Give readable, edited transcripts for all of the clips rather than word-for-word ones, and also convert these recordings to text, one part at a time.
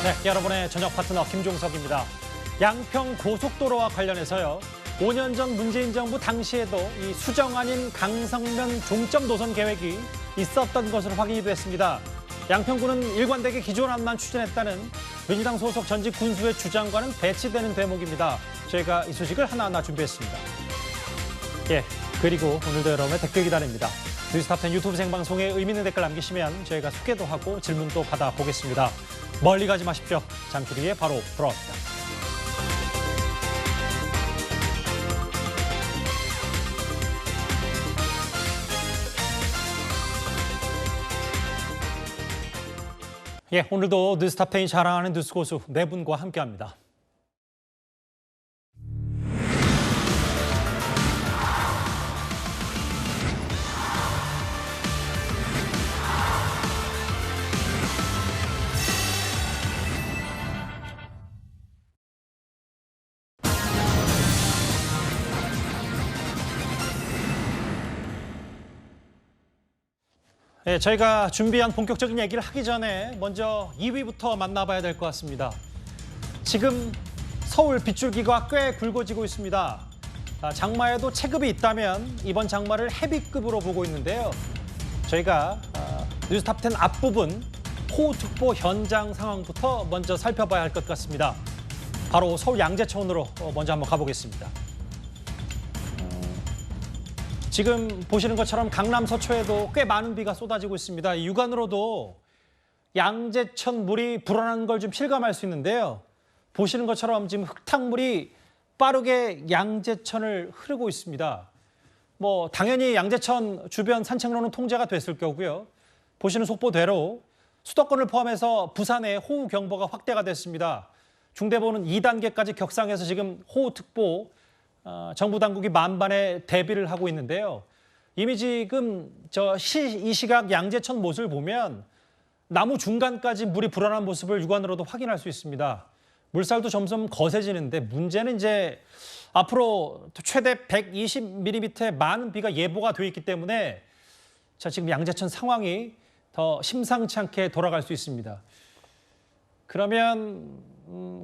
네, 여러분의 저녁 파트너 김종석입니다. 양평 고속도로와 관련해서요. 5년 전 문재인 정부 당시에도 이 수정 아닌 강성면 종점 노선 계획이 있었던 것으로 확인이 됐습니다. 양평구는 일관되게 기존안만 추진했다는 민주당 소속 전직 군수의 주장과는 배치되는 대목입니다. 저희가 이 소식을 하나하나 준비했습니다. 예, 그리고 오늘도 여러분의 댓글 기다립니다. 뉴스탑10 유튜브 생방송에 의미 있는 댓글 남기시면 저희가 소개도 하고 질문도 받아보겠습니다. 멀리 가지 마십시오. 잠시 뒤에 바로 돌아옵니다. 예, 오늘도 뉴스탑10이 자랑하는 뉴스 고수 네 분과 함께합니다. 네, 저희가 준비한 본격적인 얘기를 하기 전에 먼저 2위부터 만나봐야 될 것 같습니다. 지금 서울 빗줄기가 꽤 굵어지고 있습니다. 장마에도 체급이 있다면 이번 장마를 헤비급으로 보고 있는데요. 저희가 뉴스탑10 앞부분 호우특보 현장 상황부터 먼저 살펴봐야 할 것 같습니다. 바로 서울 양재천으로 먼저 한번 가보겠습니다. 지금 보시는 것처럼 강남 서초에도 꽤 많은 비가 쏟아지고 있습니다. 육안으로도 양재천 물이 불어나는 걸 좀 실감할 수 있는데요. 보시는 것처럼 지금 흙탕물이 빠르게 양재천을 흐르고 있습니다. 당연히 양재천 주변 산책로는 통제가 됐을 거고요. 보시는 속보대로 수도권을 포함해서 부산에 호우경보가 확대가 됐습니다. 중대본은 2단계까지 격상해서 지금 호우특보 정부 당국이 만반의 대비를 하고 있는데요. 이미 지금 이 시각 양재천 모습을 보면 나무 중간까지 물이 불어난 모습을 육안으로도 확인할 수 있습니다. 물살도 점점 거세지는데 문제는 이제 앞으로 최대 120mm의 많은 비가 예보가 돼 있기 때문에 지금 양재천 상황이 더 심상치 않게 돌아갈 수 있습니다. 그러면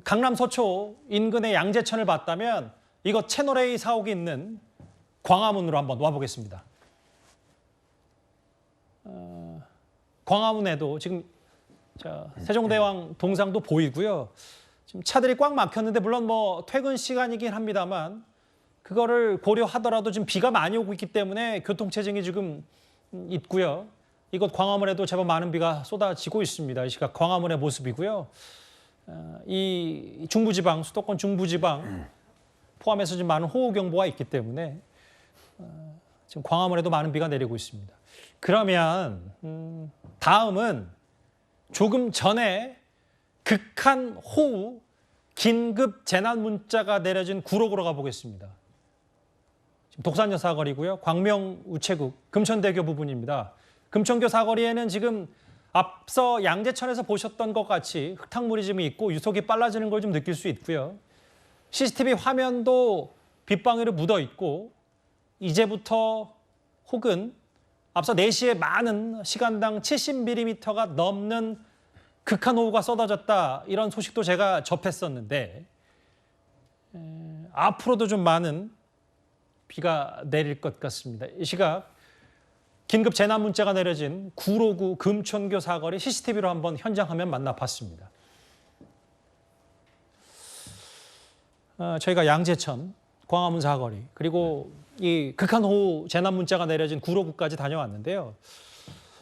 강남 서초 인근의 양재천을 봤다면 이거 채널A 사옥이 있는 광화문으로 한번 와보겠습니다. 광화문에도 지금 세종대왕 동상도 보이고요. 지금 차들이 꽉 막혔는데 물론 퇴근 시간이긴 합니다만 그거를 고려하더라도 지금 비가 많이 오고 있기 때문에 교통체증이 지금 있고요. 이곳 광화문에도 제법 많은 비가 쏟아지고 있습니다. 이 시각 광화문의 모습이고요. 이 중부지방, 수도권 중부지방 포함해서 지금 많은 호우경보가 있기 때문에 지금 광화문에도 많은 비가 내리고 있습니다. 그러면 다음은 조금 전에 극한 호우 긴급 재난 문자가 내려진 구로구로 가보겠습니다. 지금 독산역 사거리고요. 광명 우체국 금천대교 부분입니다. 금천교 사거리에는 지금 앞서 양재천에서 보셨던 것 같이 흙탕물이 좀 있고 유속이 빨라지는 걸 좀 느낄 수 있고요. CCTV 화면도 빗방울이 묻어 있고 이제부터 혹은 앞서 4시에 많은 시간당 70mm가 넘는 극한 호우가 쏟아졌다 이런 소식도 제가 접했었는데 앞으로도 좀 많은 비가 내릴 것 같습니다. 이 시각 긴급 재난 문자가 내려진 구로구 금천교 사거리 CCTV로 한번 현장 화면 만나봤습니다. 저희가 양재천, 광화문 사거리 그리고 이 극한호우 재난 문자가 내려진 구로구까지 다녀왔는데요.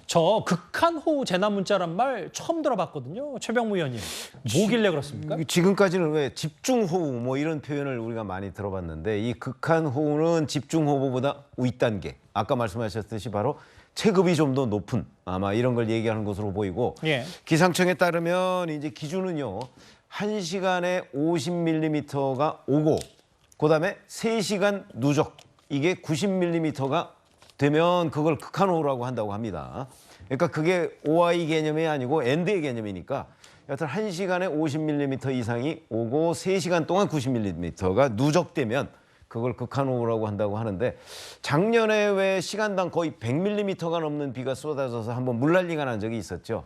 저 극한호우 재난 문자란 말 처음 들어봤거든요. 최병무 의원님. 뭐길래 그렇습니까? 지금까지는 왜 집중호우 이런 표현을 우리가 많이 들어봤는데 이 극한호우는 집중호우보다 윗단계. 아까 말씀하셨듯이 바로 체급이 좀 더 높은 아마 이런 걸 얘기하는 것으로 보이고 예. 기상청에 따르면 이제 기준은요. 1시간에 50mm가 오고 그다음에 3시간 누적 이게 90mm가 되면 그걸 극한호우라고 한다고 합니다. 그러니까 그게 OI 개념이 아니고 엔드의 개념이니까 여하튼 1시간에 50mm 이상이 오고 3시간 동안 90mm가 누적되면 그걸 극한호우라고 한다고 하는데 작년에 왜 시간당 거의 100mm가 넘는 비가 쏟아져서 한번 물난리가 난 적이 있었죠.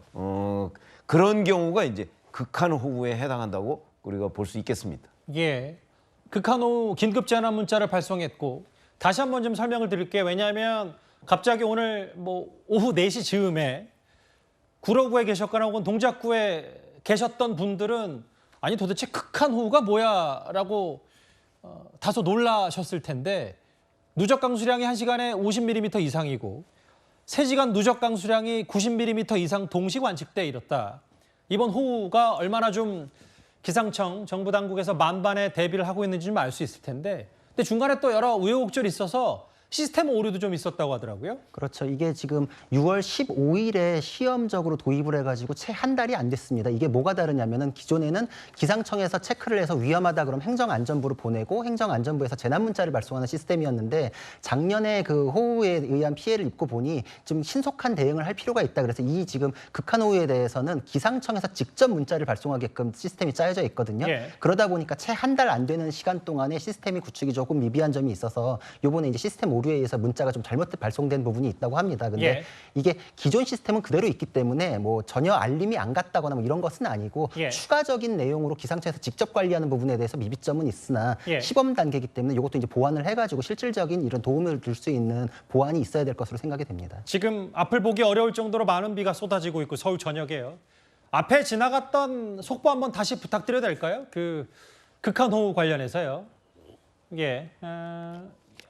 그런 경우가 이제 극한호우에 해당한다고 우리가 볼 수 있겠습니다. 예, 극한호우 긴급 재난 문자를 발송했고 다시 한번 좀 설명을 드릴게요. 왜냐하면 갑자기 오늘 뭐 오후 4시 즈음에 구로구에 계셨거나 혹은 동작구에 계셨던 분들은 아니 도대체 극한호우가 뭐야라고 다소 놀라셨을 텐데 누적 강수량이 1시간에 50mm 이상이고 3시간 누적 강수량이 90mm 이상 동시 관측돼 이렇다. 이번 호우가 얼마나 좀 기상청, 정부 당국에서 만반의 대비를 하고 있는지 좀 알 수 있을 텐데 근데 중간에 또 여러 우여곡절이 있어서 시스템 오류도 좀 있었다고 하더라고요. 그렇죠. 이게 지금 6월 15일에 시험적으로 도입을 해가지고 채 한 달이 안 됐습니다. 이게 뭐가 다르냐면은 기존에는 기상청에서 체크를 해서 위험하다 그럼 행정안전부로 보내고 행정안전부에서 재난문자를 발송하는 시스템이었는데 작년에 그 호우에 의한 피해를 입고 보니 좀 신속한 대응을 할 필요가 있다. 그래서 이 지금 극한호우에 대해서는 기상청에서 직접 문자를 발송하게끔 시스템이 짜여져 있거든요. 예. 그러다 보니까 채 한 달 안 되는 시간 동안에 시스템이 구축이 조금 미비한 점이 있어서 요번에 이제 시스템 오류에 의해서 문자가 좀 잘못 발송된 부분이 있다고 합니다. 근데 예. 이게 기존 시스템은 그대로 있기 때문에 뭐 전혀 알림이 안 갔다거나 뭐 이런 것은 아니고 예. 추가적인 내용으로 기상청에서 직접 관리하는 부분에 대해서 미비점은 있으나 예. 시범 단계이기 때문에 이것도 이제 보완을 해가지고 실질적인 이런 도움을 줄 수 있는 보완이 있어야 될 것으로 생각이 됩니다. 지금 앞을 보기 어려울 정도로 많은 비가 쏟아지고 있고 서울 전역에요. 앞에 지나갔던 속보 한번 다시 부탁드려도 될까요? 그 극한호우 관련해서요. 예,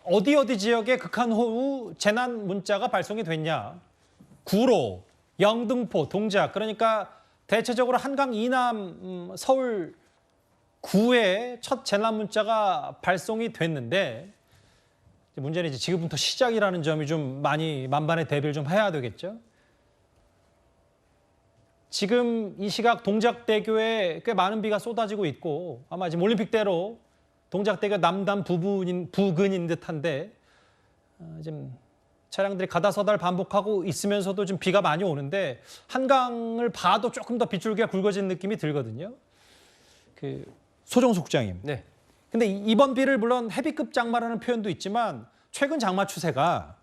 어디 지역에 극한호우 재난 문자가 발송이 됐냐? 구로, 영등포, 동작. 그러니까 대체적으로 한강 이남 서울 구에 첫 재난 문자가 발송이 됐는데 문제는 이제 지금부터 시작이라는 점이 좀 많이 만반의 대비를 좀 해야 되겠죠. 지금 이 시각 동작대교에 꽤 많은 비가 쏟아지고 있고 아마 지금 올림픽대로 동작대교 남단 부근인 듯한데 지금 차량들이 가다서달 반복하고 있으면서도 좀 비가 많이 오는데 한강을 봐도 조금 더 빗줄기가 굵어진 느낌이 들거든요. 그 소정숙 국장님. 네. 근데 이번 비를 물론 헤비급 장마라는 표현도 있지만 최근 장마 추세가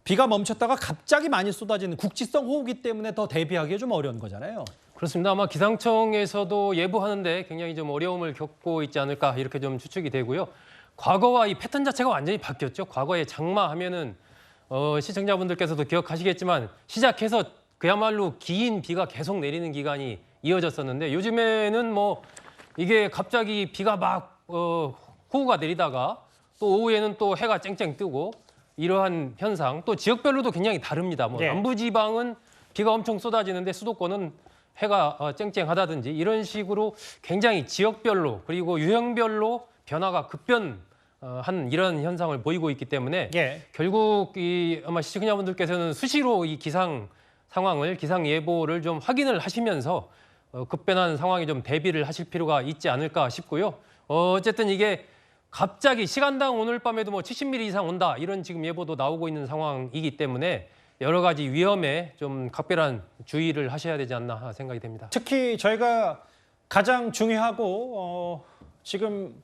비가 멈췄다가 갑자기 많이 쏟아지는 국지성 호우기 때문에 더 대비하기 좀 어려운 거잖아요. 그렇습니다. 아마 기상청에서도 예보하는데 굉장히 좀 어려움을 겪고 있지 않을까 이렇게 좀 추측이 되고요. 과거와 이 패턴 자체가 완전히 바뀌었죠. 과거에 장마하면은 시청자분들께서도 기억하시겠지만 시작해서 그야말로 긴 비가 계속 내리는 기간이 이어졌었는데 요즘에는 뭐 이게 갑자기 비가 막 호우가 내리다가 또 오후에는 또 해가 쨍쨍 뜨고 이러한 현상 또 지역별로도 굉장히 다릅니다. 뭐 네. 남부지방은 비가 엄청 쏟아지는데 수도권은 해가 쨍쨍하다든지 이런 식으로 굉장히 지역별로 그리고 유형별로 변화가 급변한 이런 현상을 보이고 있기 때문에 예. 결국 이 아마 시청자분들께서는 수시로 이 기상 상황을 기상 예보를 좀 확인을 하시면서 급변한 상황에 좀 대비를 하실 필요가 있지 않을까 싶고요. 어쨌든 이게 갑자기 시간당 오늘 밤에도 뭐 70mm 이상 온다 이런 지금 예보도 나오고 있는 상황이기 때문에 여러 가지 위험에 좀 각별한 주의를 하셔야 되지 않나 생각이 됩니다. 특히 저희가 가장 중요하고 지금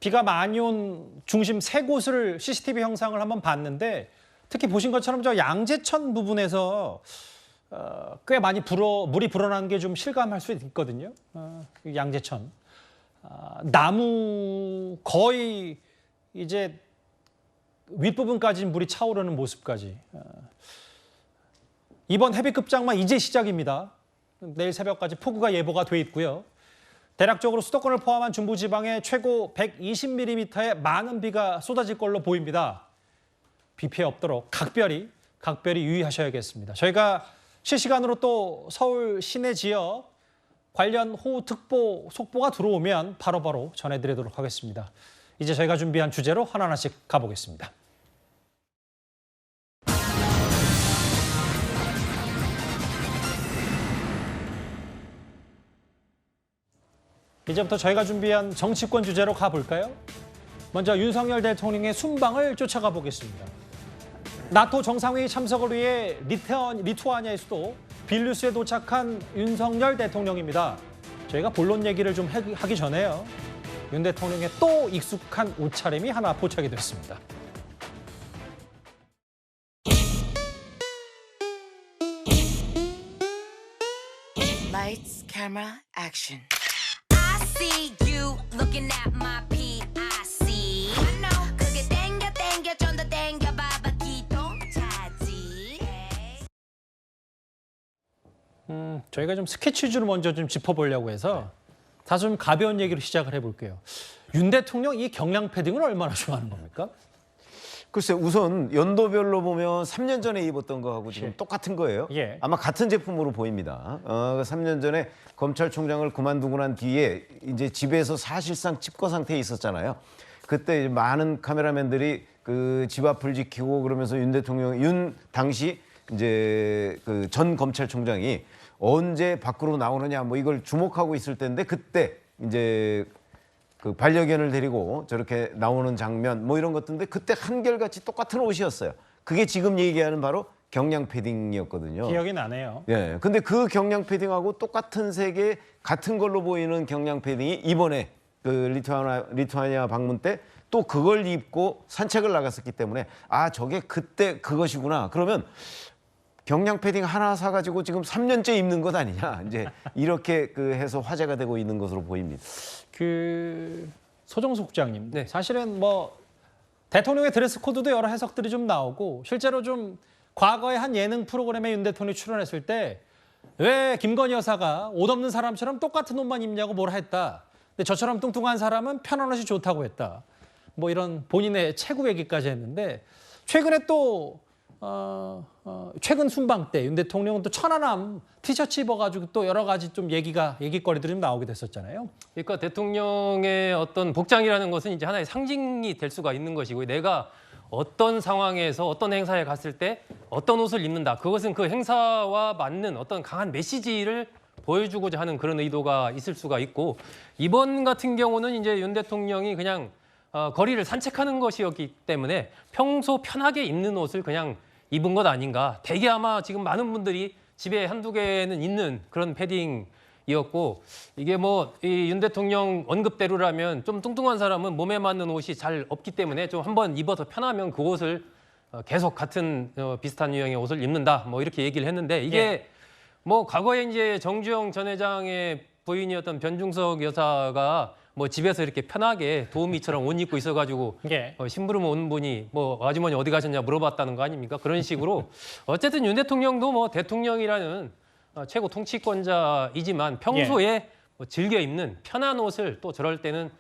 비가 많이 온 중심 3곳을 CCTV 영상을 한번 봤는데 특히 보신 것처럼 저 양재천 부분에서 꽤 많이 물이 불어나는 게 좀 실감할 수 있거든요. 양재천. 나무 거의 이제 윗부분까지 물이 차오르는 모습까지. 이번 헤비급 장마 이제 시작입니다. 내일 새벽까지 폭우가 예보가 돼 있고요. 대략적으로 수도권을 포함한 중부지방에 최고 120mm의 많은 비가 쏟아질 걸로 보입니다. 비 피해 없도록 각별히 유의하셔야겠습니다. 저희가 실시간으로 또 서울 시내 지역 관련 호우특보 속보가 들어오면 바로바로 전해드리도록 하겠습니다. 이제 저희가 준비한 주제로 하나하나씩 가보겠습니다. 이제부터 저희가 준비한 정치권 주제로 가볼까요? 먼저 윤석열 대통령의 순방을 쫓아가 보겠습니다. 나토 정상회의 참석을 위해 리투아니아의 수도 빌뉴스에 도착한 윤석열 대통령입니다. 저희가 본론 얘기를 좀 하기 전에요. 윤 대통령의 또 익숙한 옷차림이 하나 포착이 됐습니다. Lights, camera, action. I see you looking at my PIC. I know. 그게 땡겨 좀 더 땡겨봐봐 기동 차지. 저희가 좀 스케치 위주로 먼저 좀 짚어보려고 해서 다소 좀 가벼운 얘기로 시작을 해볼게요. 윤 대통령 이 경량 패딩을 얼마나 좋아하는 겁니까? 글쎄 우선 연도별로 보면 3년 전에 입었던 거하고 지금 똑같은 거예요. 예. 아마 같은 제품으로 보입니다. 3년 전에 검찰총장을 그만두고 난 뒤에 이제 집에서 사실상 칩거 상태에 있었잖아요. 그때 많은 카메라맨들이 그 집 앞을 지키고 그러면서 윤 당시 이제 그 전 검찰총장이 언제 밖으로 나오느냐 뭐 이걸 주목하고 있을 때인데 그때 이제 그 반려견을 데리고 저렇게 나오는 장면 뭐 이런 것들인데 그때 한결같이 똑같은 옷이었어요. 그게 지금 얘기하는 바로 경량 패딩이었거든요. 기억이 나네요. 예. 근데 그 경량 패딩하고 똑같은 색의 같은 걸로 보이는 경량 패딩이 이번에 그 리투아니아 방문 때 또 그걸 입고 산책을 나갔었기 때문에 아 저게 그때 그것이구나. 그러면 경량 패딩 하나 사가지고 지금 3년째 입는 것 아니냐. 이제 이렇게 그 해서 화제가 되고 있는 것으로 보입니다. 그 소정숙 국장님, 네. 사실은 뭐 대통령의 드레스 코드도 여러 해석들이 좀 나오고 실제로 좀 과거에 한 예능 프로그램에 윤 대통령이 출연했을 때 왜 김건희 여사가 옷 없는 사람처럼 똑같은 옷만 입냐고 뭐라 했다. 근데 저처럼 뚱뚱한 사람은 편한 옷이 좋다고 했다. 뭐 이런 본인의 최고 얘기까지 했는데 최근에 또 최근 순방 때 윤 대통령은 또 천안함 티셔츠 입어가지고 또 여러 가지 좀 얘기거리들이 좀 나오게 됐었잖아요. 그러니까 대통령의 어떤 복장이라는 것은 이제 하나의 상징이 될 수가 있는 것이고 내가 어떤 상황에서 어떤 행사에 갔을 때 어떤 옷을 입는다. 그것은 그 행사와 맞는 어떤 강한 메시지를 보여주고자 하는 그런 의도가 있을 수가 있고 이번 같은 경우는 이제 윤 대통령이 그냥 거리를 산책하는 것이었기 때문에 평소 편하게 입는 옷을 그냥 입은 것 아닌가. 대개 아마 지금 많은 분들이 집에 한두 개는 있는 그런 패딩이었고 이게 뭐 이 윤 대통령 언급대로라면 좀 뚱뚱한 사람은 몸에 맞는 옷이 잘 없기 때문에 좀 한번 입어서 편하면 그 옷을 계속 같은 비슷한 유형의 옷을 입는다. 뭐 이렇게 얘기를 했는데 이게 뭐 과거에 이제 정주영 전 회장의 부인이었던 변중석 여사가 뭐 집에서 이렇게 편하게 도우미처럼 옷 입고 있어가지고 예. 심부름 온 분이 뭐 아주머니 어디 가셨냐 물어봤다는 거 아닙니까? 그런 식으로 어쨌든 윤 대통령도 뭐 대통령이라는 최고 통치권자이지만 평소에 뭐 즐겨 입는 편한 옷을 또 저럴 때는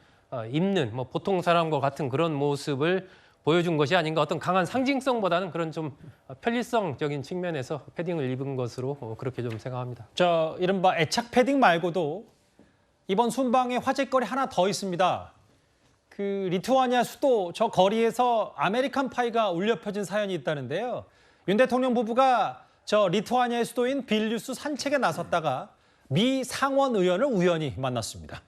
입는 뭐 보통 사람과 같은 그런 모습을 보여준 것이 아닌가. 어떤 강한 상징성보다는 그런 좀 편리성적인 측면에서 패딩을 입은 것으로 그렇게 좀 생각합니다. 저 이른바 애착 패딩 말고도 이번 순방에 화제거리 하나 더 있습니다. 그 리투아니아 수도 저 거리에서 아메리칸 파이가 울려 퍼진 사연이 있다는데요. 윤 대통령 부부가 저 리투아니아의 수도인 빌뉴스 산책에 나섰다가 미 상원 의원을 우연히 만났습니다.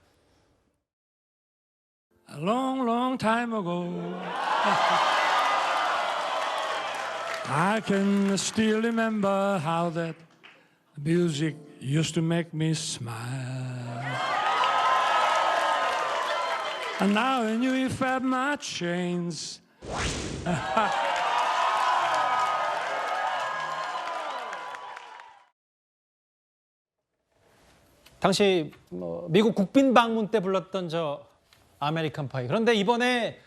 A long, long time ago, I can still remember how that music used to make me smile. And now I knew if I had my chains. 당시 뭐 미국 국빈 방문 때 불렀던 저 아메리칸 파이. 그런데 이번에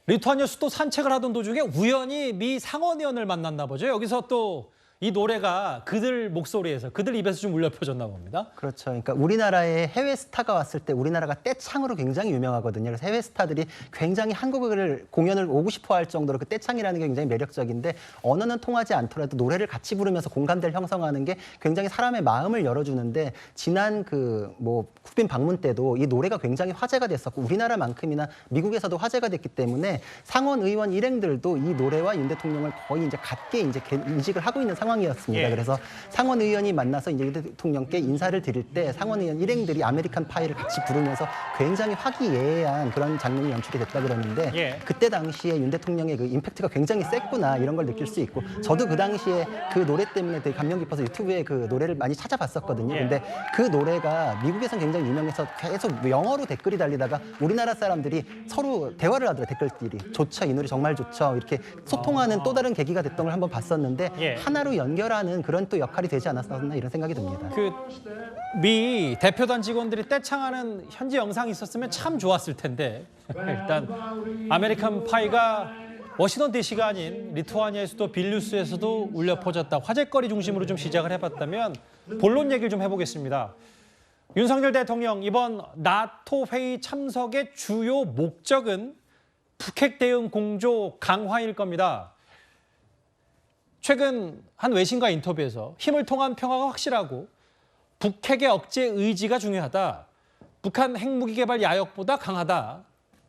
리투아니아 수도 산책을 하던 도중에 우연히 미 상원 의원을 만났나 보죠. 여기서 또 이 노래가 그들 목소리에서 그들 입에서 좀 울려 퍼졌나 봅니다. 그렇죠. 그러니까 우리나라에 해외 스타가 왔을 때 우리나라가 떼창으로 굉장히 유명하거든요. 그래서 해외 스타들이 굉장히 한국을 공연을 오고 싶어 할 정도로 그 떼창이라는 게 굉장히 매력적인데 언어는 통하지 않더라도 노래를 같이 부르면서 공감대를 형성하는 게 굉장히 사람의 마음을 열어주는데 지난 그 뭐 국빈 방문 때도 이 노래가 굉장히 화제가 됐었고 우리나라만큼이나 미국에서도 화제가 됐기 때문에 상원 의원 일행들도 이 노래와 윤 대통령을 거의 이제 같게 이제 인식을 하고 있는 상황이었습니다. 예. 그래서 상원 의원이 만나서 이제 윤 대통령께 인사를 드릴 때 상원 의원 일행들이 아메리칸 파이를 같이 부르면서 굉장히 화기애애한 그런 장면이 연출이 됐다 그러는데 예. 그때 당시에 윤 대통령의 그 임팩트가 굉장히 셌구나 이런 걸 느낄 수 있고 저도 그 당시에 그 노래 때문에 되게 감명 깊어서 유튜브에 그 노래를 많이 찾아봤었거든요. 예. 근데 그 노래가 미국에선 굉장히 유명해서 계속 영어로 댓글이 달리다가 우리나라 사람들이 서로 대화를 하더라고요. 댓글들이 좋죠. 이 노래 정말 좋죠. 이렇게 소통하는 또 다른 계기가 됐던 걸 한번 봤었는데 예. 하나로 연결하는 그런 또 역할이 되지 않았었나 이런 생각이 듭니다. 그 미 대표단 직원들이 떼창하는 현지 영상이 있었으면 참 좋았을 텐데 일단 아메리칸 파이가 워싱턴 DC가 아닌 리투아니아의 수도 빌뉴스에서도 울려 퍼졌다. 화제거리 중심으로 좀 시작을 해봤다면 본론 얘기를 좀 해보겠습니다. 윤석열 대통령 이번 나토 회의 참석의 주요 목적은 북핵 대응 공조 강화일 겁니다. 최근 한 외신과 인터뷰에서 힘을 통한 평화가 확실하고 북핵의 억제 의지가 중요하다. 북한 핵무기 개발 야욕보다 강하다.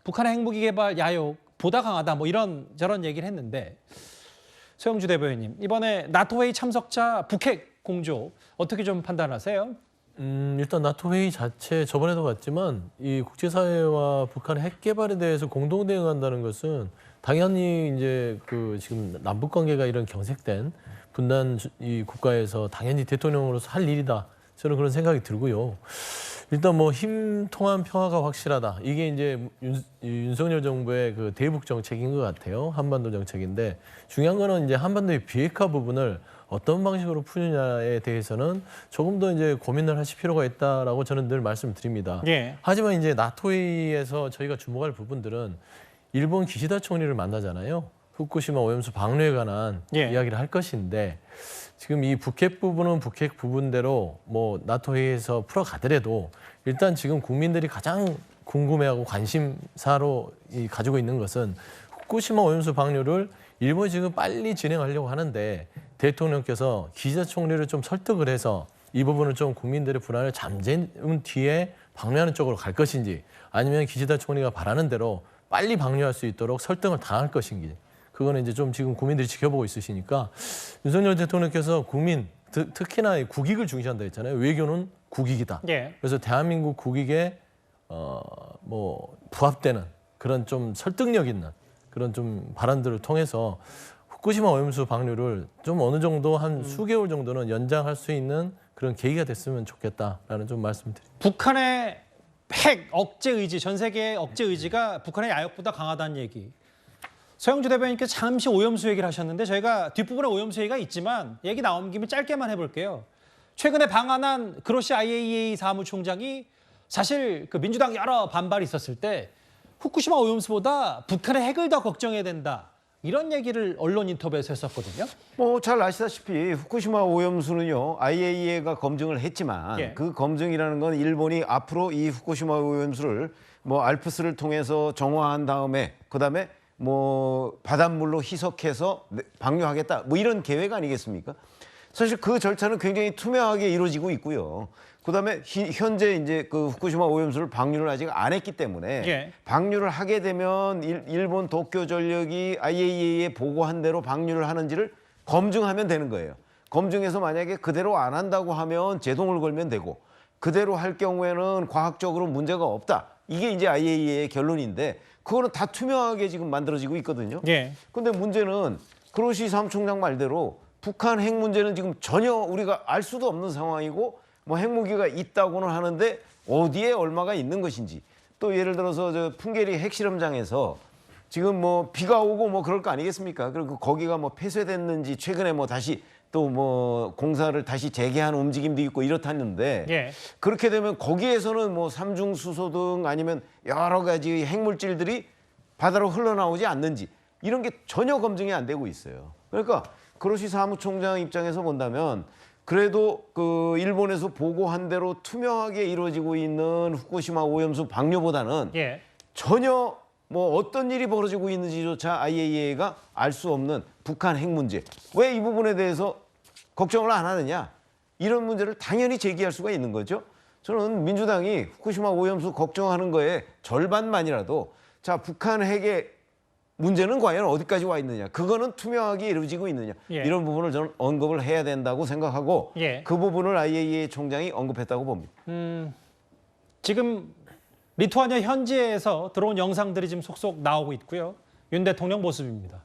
북한의 핵무기 개발 야욕보다 강하다. 뭐 이런 저런 얘기를 했는데 소영주 대변인님 이번에 나토 회의 참석자 북핵 공조 어떻게 좀 판단하세요? 일단 나토 회의 자체 저번에도 봤지만 이 국제사회와 북한의 핵 개발에 대해서 공동 대응한다는 것은 당연히 이제 그 지금 남북 관계가 이런 경색된 분단 이 국가에서 당연히 대통령으로서 할 일이다. 저는 그런 생각이 들고요. 일단 뭐 힘 통한 평화가 확실하다. 이게 이제 윤석열 정부의 그 대북 정책인 것 같아요. 한반도 정책인데 중요한 거는 이제 한반도의 비핵화 부분을 어떤 방식으로 푸느냐에 대해서는 조금 더 이제 고민을 하실 필요가 있다라고 저는 늘 말씀드립니다. 예. 하지만 이제 나토 회의에서 저희가 주목할 부분들은 일본 기시다 총리를 만나잖아요. 후쿠시마 오염수 방류에 관한 예. 이야기를 할 것인데 지금 이 북핵 부분은 북핵 부분대로 뭐 나토 회의에서 풀어가더라도 일단 지금 국민들이 가장 궁금해하고 관심사로 가지고 있는 것은 후쿠시마 오염수 방류를 일본이 지금 빨리 진행하려고 하는데 대통령께서 기시다 총리를 좀 설득을 해서 이 부분을 좀 국민들의 불안을 잠재운 뒤에 방류하는 쪽으로 갈 것인지 아니면 기시다 총리가 바라는 대로 빨리 방류할 수 있도록 설득을 당할 것인지 그거는 이제 좀 지금 국민들이 지켜보고 있으시니까 윤석열 대통령께서 국민 특히나 국익을 중시한다 했잖아요. 외교는 국익이다. 예. 그래서 대한민국 국익에 뭐 부합되는 그런 좀 설득력 있는 그런 좀 발언들을 통해서 후쿠시마 오염수 방류를 좀 어느 정도 한 수개월 정도는 연장할 수 있는 그런 계기가 됐으면 좋겠다라는 좀 말씀드립니다. 북한의 핵 억제 의지, 전 세계의 억제 의지가 북한의 야욕보다 강하다는 얘기. 서영주 대변인께서 잠시 오염수 얘기를 하셨는데 저희가 뒷부분에 오염수 얘기가 있지만 얘기 나온 김에 짧게만 해볼게요. 최근에 방한한 그로시 IAEA 사무총장이 사실 그 민주당 여러 반발이 있었을 때 후쿠시마 오염수보다 북한의 핵을 더 걱정해야 된다. 이런 얘기를 언론 인터뷰에서 했었거든요. 뭐 잘 아시다시피 후쿠시마 오염수는요 IAEA가 검증을 했지만 예. 그 검증이라는 건 일본이 앞으로 이 후쿠시마 오염수를 뭐 알프스를 통해서 정화한 다음에 그다음에 뭐 바닷물로 희석해서 방류하겠다 뭐 이런 계획 아니겠습니까? 사실 그 절차는 굉장히 투명하게 이루어지고 있고요. 그다음에 현재 이제 그 후쿠시마 오염수를 방류를 아직 안 했기 때문에 예. 방류를 하게 되면 일본 도쿄전력이 IAEA에 보고한 대로 방류를 하는지를 검증하면 되는 거예요. 검증해서 만약에 그대로 안 한다고 하면 제동을 걸면 되고 그대로 할 경우에는 과학적으로 문제가 없다. 이게 이제 IAEA의 결론인데 그거는 다 투명하게 지금 만들어지고 있거든요. 예. 근데 문제는 그로시 사무총장 말대로 북한 핵 문제는 지금 전혀 우리가 알 수도 없는 상황이고 뭐 핵무기가 있다고는 하는데 어디에 얼마가 있는 것인지 또 예를 들어서 저 풍계리 핵실험장에서 지금 뭐 비가 오고 뭐 그럴 거 아니겠습니까? 그리고 거기가 뭐 폐쇄됐는지 최근에 뭐 다시 또 뭐 공사를 다시 재개하는 움직임도 있고 이렇다는데 예. 그렇게 되면 거기에서는 뭐 삼중수소 등 아니면 여러 가지 핵물질들이 바다로 흘러나오지 않는지 이런 게 전혀 검증이 안 되고 있어요. 그러니까 그로시 사무총장 입장에서 본다면 그래도 그 일본에서 보고한 대로 투명하게 이루어지고 있는 후쿠시마 오염수 방류보다는 예. 전혀 뭐 어떤 일이 벌어지고 있는지조차 IAEA가 알 수 없는 북한 핵 문제. 왜 이 부분에 대해서 걱정을 안 하느냐. 이런 문제를 당연히 제기할 수가 있는 거죠. 저는 민주당이 후쿠시마 오염수 걱정하는 거에 절반만이라도 자 북한 핵의 문제는 과연 어디까지 와 있느냐. 그거는 투명하게 이루어지고 있느냐. 예. 이런 부분을 저는 언급을 해야 된다고 생각하고 예. 그 부분을 IAEA 총장이 언급했다고 봅니다. 지금 리투아니아 현지에서 들어온 영상들이 지금 속속 나오고 있고요. 윤 대통령 모습입니다.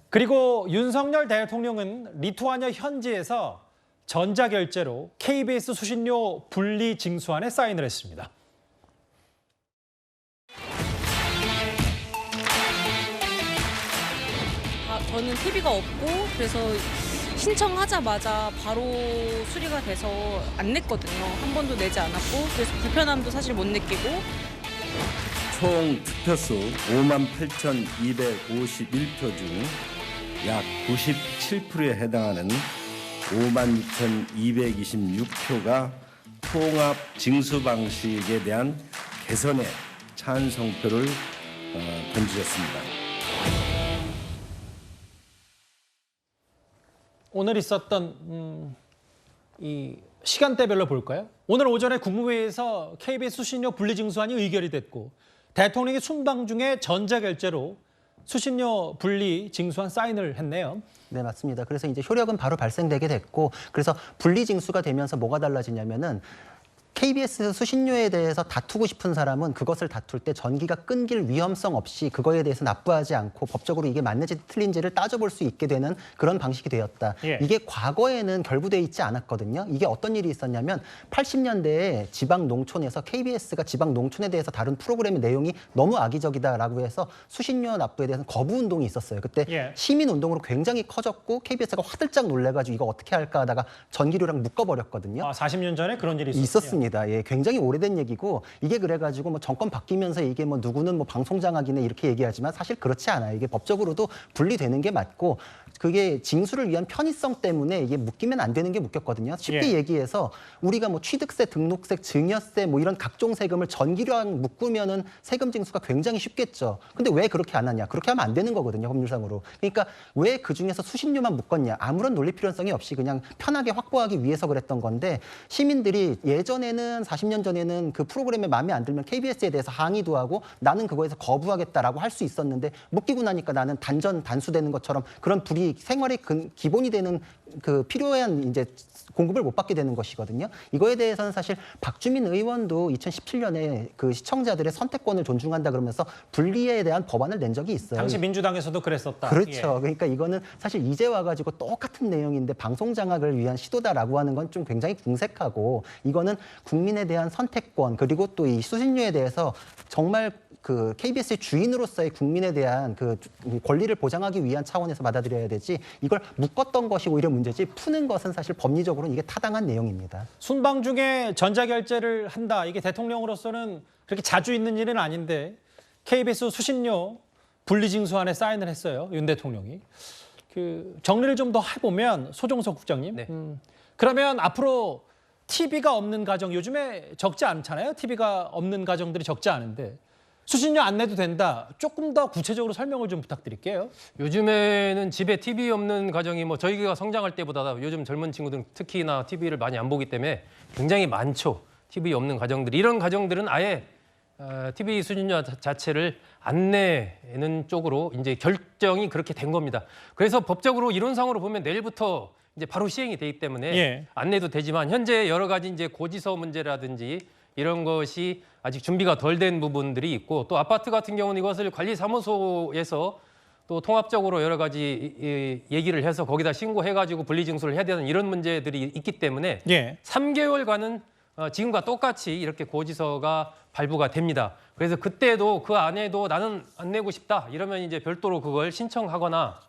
그리고 윤석열 대통령은 리투아니아 현지에서 전자결제로 KBS 수신료 분리 징수안에 사인을 했습니다. 저는 TV가 없고 그래서 신청하자마자 바로 수리가 돼서 안 냈거든요. 한 번도 내지 않았고 그래서 불편함도 사실 못 느끼고 총 투표수 58,251표 중 약 97%에 해당하는 56,226표가 통합 징수 방식에 대한 개선에 찬성표를 던지셨습니다. 오늘 있었던 이 시간대별로 볼까요? 오늘 오전에 국무회의에서 KBS 수신료 분리징수안이 의결이 됐고 대통령이 순방 중에 전자결제로 수신료 분리징수안 사인을 했네요. 네, 맞습니다. 그래서 이제 효력은 바로 발생되게 됐고, 그래서 분리징수가 되면서 뭐가 달라지냐면은 KBS 수신료에 대해서 다투고 싶은 사람은 그것을 다툴 때 전기가 끊길 위험성 없이 그거에 대해서 납부하지 않고 법적으로 이게 맞는지 틀린지를 따져볼 수 있게 되는 그런 방식이 되었다. 예. 이게 과거에는 결부돼 있지 않았거든요. 이게 어떤 일이 있었냐면 80년대에 지방 농촌에서 KBS가 지방 농촌에 대해서 다룬 프로그램의 내용이 너무 악의적이다라고 해서 수신료 납부에 대해서 거부 운동이 있었어요. 그때 예. 시민 운동으로 굉장히 커졌고 KBS가 화들짝 놀래가지고 이거 어떻게 할까 하다가 전기료랑 묶어버렸거든요. 40년 전에 그런 일이 있었어요. 있었습니다. 예, 굉장히 오래된 얘기고 이게 그래가지고 뭐 정권 바뀌면서 이게 뭐 누구는 뭐 방송장악이네 이렇게 얘기하지만 사실 그렇지 않아요. 이게 법적으로도 분리되는 게 맞고 그게 징수를 위한 편의성 때문에 이게 묶이면 안 되는 게 묶였거든요. 쉽게 예. 얘기해서 우리가 뭐 취득세, 등록세, 증여세 뭐 이런 각종 세금을 전기료랑 묶으면은 세금 징수가 굉장히 쉽겠죠. 근데 왜 그렇게 안 하냐? 그렇게 하면 안 되는 거거든요, 법률상으로. 그러니까 왜 그 중에서 수신료만 묶었냐? 아무런 논리 필요성이 없이 그냥 편하게 확보하기 위해서 그랬던 건데 시민들이 예전에는 40년 전에는 그 프로그램에 마음에 안 들면 KBS에 대해서 항의도 하고 나는 그거에서 거부하겠다라고 할 수 있었는데 묶이고 나니까 나는 단수되는 것처럼 그런 불이 생활의 기본이 되는 그 필요한 이제 공급을 못 받게 되는 것이거든요. 이거에 대해서는 사실 박주민 의원도 2017년에 그 시청자들의 선택권을 존중한다 그러면서 분리에 대한 법안을 낸 적이 있어요. 당시 민주당에서도 그랬었다. 그렇죠. 예. 그러니까 이거는 사실 이제 와가지고 똑같은 내용인데 방송 장악을 위한 시도다라고 하는 건 좀 굉장히 궁색하고 이거는 국민에 대한 선택권 그리고 또 이 수신료에 대해서 정말 그 KBS의 주인으로서의 국민에 대한 그 권리를 보장하기 위한 차원에서 받아들여야 되지 이걸 묶었던 것이 오히려 문제지 푸는 것은 사실 법리적으로는 이게 타당한 내용입니다. 순방 중에 전자결제를 한다. 이게 대통령으로서는 그렇게 자주 있는 일은 아닌데 KBS 수신료 분리징수안에 사인을 했어요. 윤 대통령이. 그 정리를 좀 더 해보면 소종석 국장님. 네. 그러면 앞으로 TV가 없는 가정 요즘에 적지 않잖아요. TV가 없는 가정들이 적지 않은데 수신료 안 내도 된다. 조금 더 구체적으로 설명을 좀 부탁드릴게요. 요즘에는 집에 TV 없는 가정이 뭐 저희가 성장할 때보다 요즘 젊은 친구들은 특히나 TV를 많이 안 보기 때문에 굉장히 많죠. TV 없는 가정들. 이런 가정들은 아예 TV 수신료 자체를 안 내는 쪽으로 이제 결정이 그렇게 된 겁니다. 그래서 법적으로 이론상으로 보면 내일부터 이제 바로 시행이 되기 때문에 예. 안 내도 되지만 현재 여러 가지 이제 고지서 문제라든지 이런 것이 아직 준비가 덜 된 부분들이 있고 또 아파트 같은 경우는 이것을 관리사무소에서 또 통합적으로 여러 가지 얘기를 해서 거기다 신고해가지고 분리징수를 해야 되는 이런 문제들이 있기 때문에 예. 3개월간은 지금과 똑같이 이렇게 고지서가 발부가 됩니다. 그래서 그때도 그 안에도 나는 안 내고 싶다 이러면 이제 별도로 그걸 신청하거나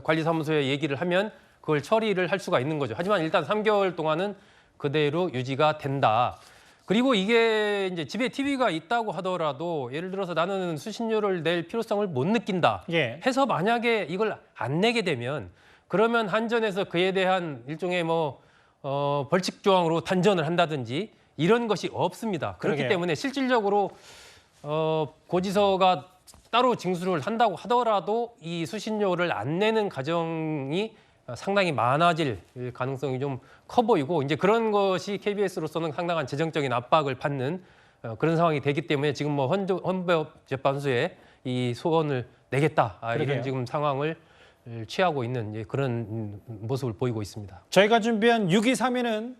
관리사무소에 얘기를 하면 그걸 처리를 할 수가 있는 거죠. 하지만 일단 3개월 동안은 그대로 유지가 된다. 그리고 이게 이제 집에 TV가 있다고 하더라도 예를 들어서 나는 수신료를 낼 필요성을 못 느낀다 예. 해서 만약에 이걸 안 내게 되면 그러면 한전에서 그에 대한 일종의 뭐 벌칙 조항으로 단전을 한다든지 이런 것이 없습니다. 그렇기 그러게요. 때문에 실질적으로 고지서가 따로 징수를 한다고 하더라도 이 수신료를 안 내는 가정이 상당히 많아질 가능성이 좀 커 보이고 이제 그런 것이 KBS로서는 상당한 재정적인 압박을 받는 그런 상황이 되기 때문에 지금 뭐 헌법재판소에 이 소원을 내겠다 그러게요. 이런 지금 상황을 취하고 있는 그런 모습을 보이고 있습니다. 저희가 준비한 6.23위는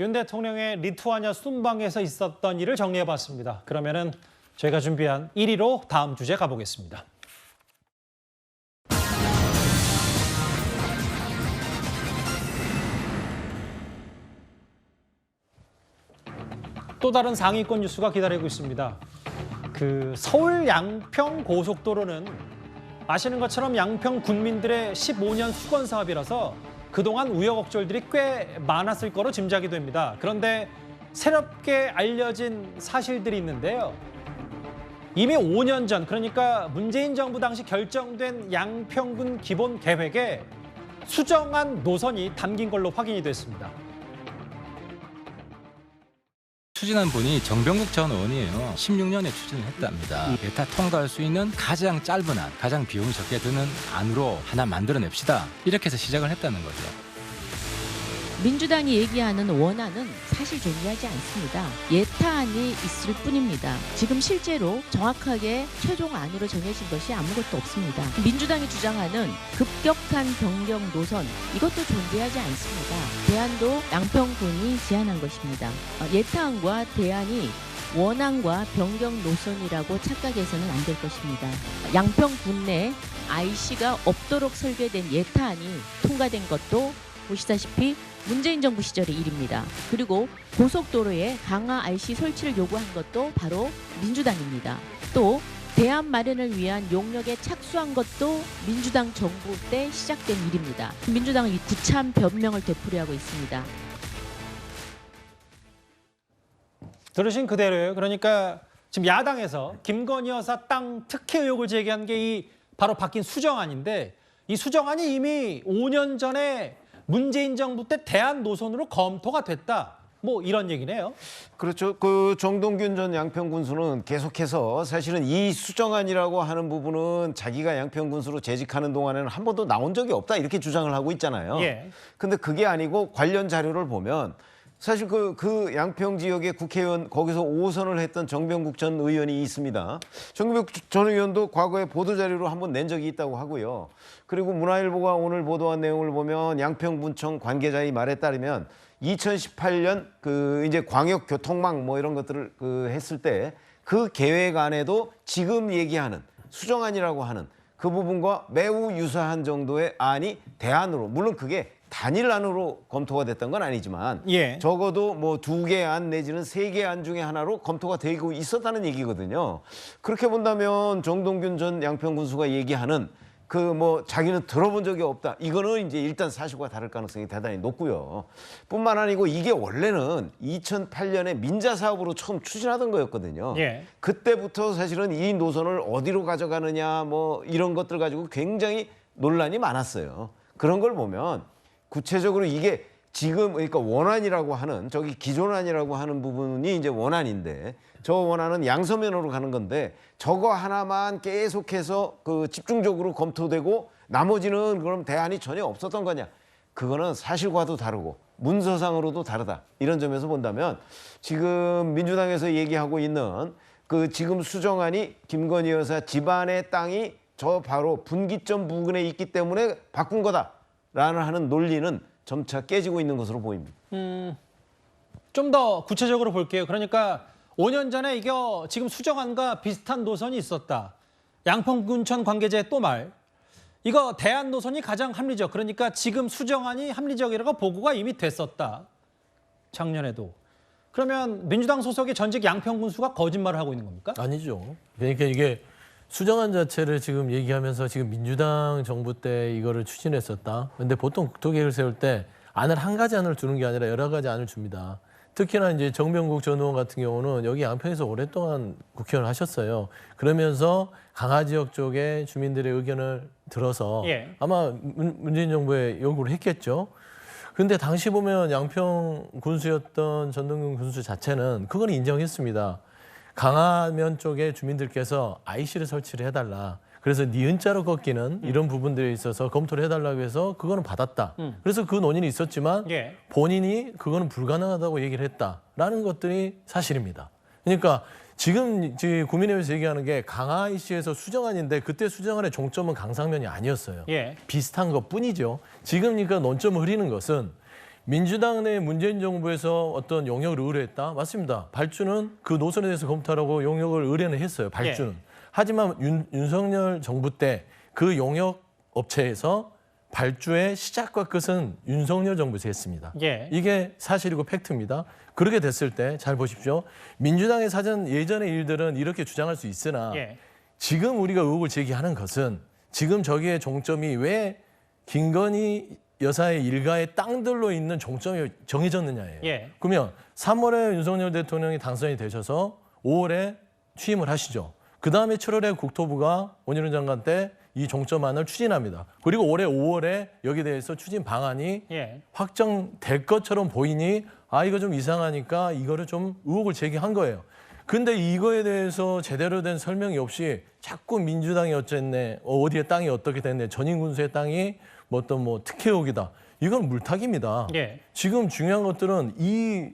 윤 대통령의 리투아니아 순방에서 있었던 일을 정리해봤습니다. 그러면은 저희가 준비한 1위로 다음 주제 가보겠습니다. 또 다른 상위권 뉴스가 기다리고 있습니다. 그 서울 양평 고속도로는 아시는 것처럼 양평 군민들의 15년 수건 사업이라서 그동안 우여곡절들이 꽤 많았을 거로 짐작이 됩니다. 그런데 새롭게 알려진 사실들이 있는데요. 이미 5년 전, 그러니까 문재인 정부 당시 결정된 양평군 기본 계획에 수정안 노선이 담긴 걸로 확인이 됐습니다. 추진안본이 정병국 전 의원이에요. 16년에 추진을 했답니다. 예타 통과할 수 있는 가장 짧은 안, 가장 비용이 적게 드는 안으로 하나 만들어냅시다. 이렇게 해서 시작을 했다는 거죠. 민주당이 얘기하는 원안은 사실 존재하지 않습니다. 예타안이 있을 뿐입니다. 지금 실제로 정확하게 최종 안으로 정해진 것이 아무것도 없습니다. 민주당이 주장하는 급격한 변경 노선, 이것도 존재하지 않습니다. 대안도 양평군이 제안한 것입니다. 예타안과 대안이 원안과 변경 노선이라고 착각해서는 안 될 것입니다. 양평군 내 IC가 없도록 설계된 예타안이 통과된 것도 보시다시피 문재인 정부 시절의 일입니다. 그리고 고속도로에 강화 IC 설치를 요구한 것도 바로 민주당입니다. 또 대안 마련을 위한 용역에 착수한 것도 민주당 정부 때 시작된 일입니다. 민주당은 이 구참 변명을 되풀이하고 있습니다. 들으신 그대로예요. 그러니까 지금 야당에서 김건희 여사 땅 특혜 의혹을 제기한 게 이 바로 바뀐 수정안인데, 이 수정안이 이미 5년 전에 문재인 정부 때 대안 노선으로 검토가 됐다. 뭐 이런 얘기네요. 그렇죠. 그 정동균 전 양평군수는 계속해서 사실은 이 수정안이라고 하는 부분은 자기가 양평군수로 재직하는 동안에는 한 번도 나온 적이 없다 이렇게 주장을 하고 있잖아요. 예. 근데 그게 아니고 관련 자료를 보면 사실 그 양평 지역의 국회의원 거기서 5선을 했던 정병국 전 의원이 있습니다. 정병국 전 의원도 과거에 보도자료로 한번 낸 적이 있다고 하고요. 그리고 문화일보가 오늘 보도한 내용을 보면 양평군청 관계자의 말에 따르면 2018년 그 이제 광역교통망 뭐 이런 것들을 했을 때 그 계획 안에도 지금 얘기하는 수정안이라고 하는 그 부분과 매우 유사한 정도의 안이 대안으로, 물론 그게 단일안으로 검토가 됐던 건 아니지만 예. 적어도 뭐 2개 안 내지는 3개 안 중에 하나로 검토가 되고 있었다는 얘기거든요. 그렇게 본다면 정동균 전 양평군수가 얘기하는 그 뭐 자기는 들어본 적이 없다. 이거는 이제 일단 사실과 다를 가능성이 대단히 높고요. 뿐만 아니고 이게 원래는 2008년에 민자 사업으로 처음 추진하던 거였거든요. 예. 그때부터 사실은 이 노선을 어디로 가져가느냐 뭐 이런 것들 가지고 굉장히 논란이 많았어요. 그런 걸 보면 구체적으로 이게 지금 그러니까 원안이라고 하는 저기 기존안이라고 하는 부분이 이제 원안인데 저 원안은 양서면으로 가는 건데 저거 하나만 계속해서 그 집중적으로 검토되고 나머지는 그럼 대안이 전혀 없었던 거냐? 그거는 사실과도 다르고 문서상으로도 다르다. 이런 점에서 본다면 지금 민주당에서 얘기하고 있는 그 지금 수정안이 김건희 여사 집안의 땅이 저 바로 분기점 부근에 있기 때문에 바꾼 거다라는 하는 논리는 점차 깨지고 있는 것으로 보입니다. 좀 더 구체적으로 볼게요. 그러니까 5년 전에 이거 지금 수정안과 비슷한 노선이 있었다. 양평군청 관계자의 또 말. 이거 대안 노선이 가장 합리적. 그러니까 지금 수정안이 합리적이라고 보고가 이미 됐었다. 작년에도. 그러면 민주당 소속의 전직 양평군수가 거짓말을 하고 있는 겁니까? 아니죠. 그러니까 이게 수정안 자체를 지금 얘기하면서 지금 민주당 정부 때 이거를 추진했었다. 근데 보통 국토계획을 세울 때 안을 한 가지 안을 주는 게 아니라 여러 가지 안을 줍니다. 특히나 이제 정병국 전 의원 같은 경우는 여기 양평에서 오랫동안 국회의원을 하셨어요. 그러면서 강화 지역 쪽에 주민들의 의견을 들어서 예. 아마 문재인 정부에 요구를 했겠죠. 근데 당시 보면 양평 군수였던 전동균 군수 자체는 그건 인정했습니다. 강화면 쪽에 주민들께서 IC를 설치를 해달라. 그래서 니은자로 꺾이는 이런 부분들에 있어서 검토를 해달라고 해서 그거는 받았다. 그래서 그 논의는 있었지만 예. 본인이 그거는 불가능하다고 얘기를 했다라는 것들이 사실입니다. 그러니까 지금 국민의힘에서 얘기하는 게 강화 IC에서 수정안인데 그때 수정안의 종점은 강상면이 아니었어요. 예. 비슷한 것뿐이죠. 지금 그러니까 논점을 흐리는 것은 민주당 내 문재인 정부에서 어떤 용역을 의뢰했다? 맞습니다. 발주는 그 노선에 대해서 검토하라고 용역을 의뢰는 했어요. 발주는. 예. 하지만 윤석열 정부 때 그 용역 업체에서 발주의 시작과 끝은 윤석열 정부에서 했습니다. 예. 이게 사실이고 팩트입니다. 그렇게 됐을 때 잘 보십시오. 민주당의 사전 예전의 일들은 이렇게 주장할 수 있으나 예. 지금 우리가 의혹을 제기하는 것은 지금 저기의 종점이 왜 김건희 여사의 일가의 땅들로 있는 종점이 정해졌느냐예요. 예. 그러면 3월에 윤석열 대통령이 당선이 되셔서 5월에 취임을 하시죠. 그다음에 7월에 국토부가 원희룡 장관 때 이 종점안을 추진합니다. 그리고 올해 5월에 여기에 대해서 추진 방안이 예. 확정될 것처럼 보이니 이거 좀 이상하니까 이거를 좀 의혹을 제기한 거예요. 근데 이거에 대해서 제대로 된 설명이 없이 자꾸 민주당이 어쨌네, 어디에 땅이 어떻게 됐네, 전인군수의 땅이 뭐 어떤 뭐 특혜 의혹이다. 이건 물타기입니다. 예. 지금 중요한 것들은 이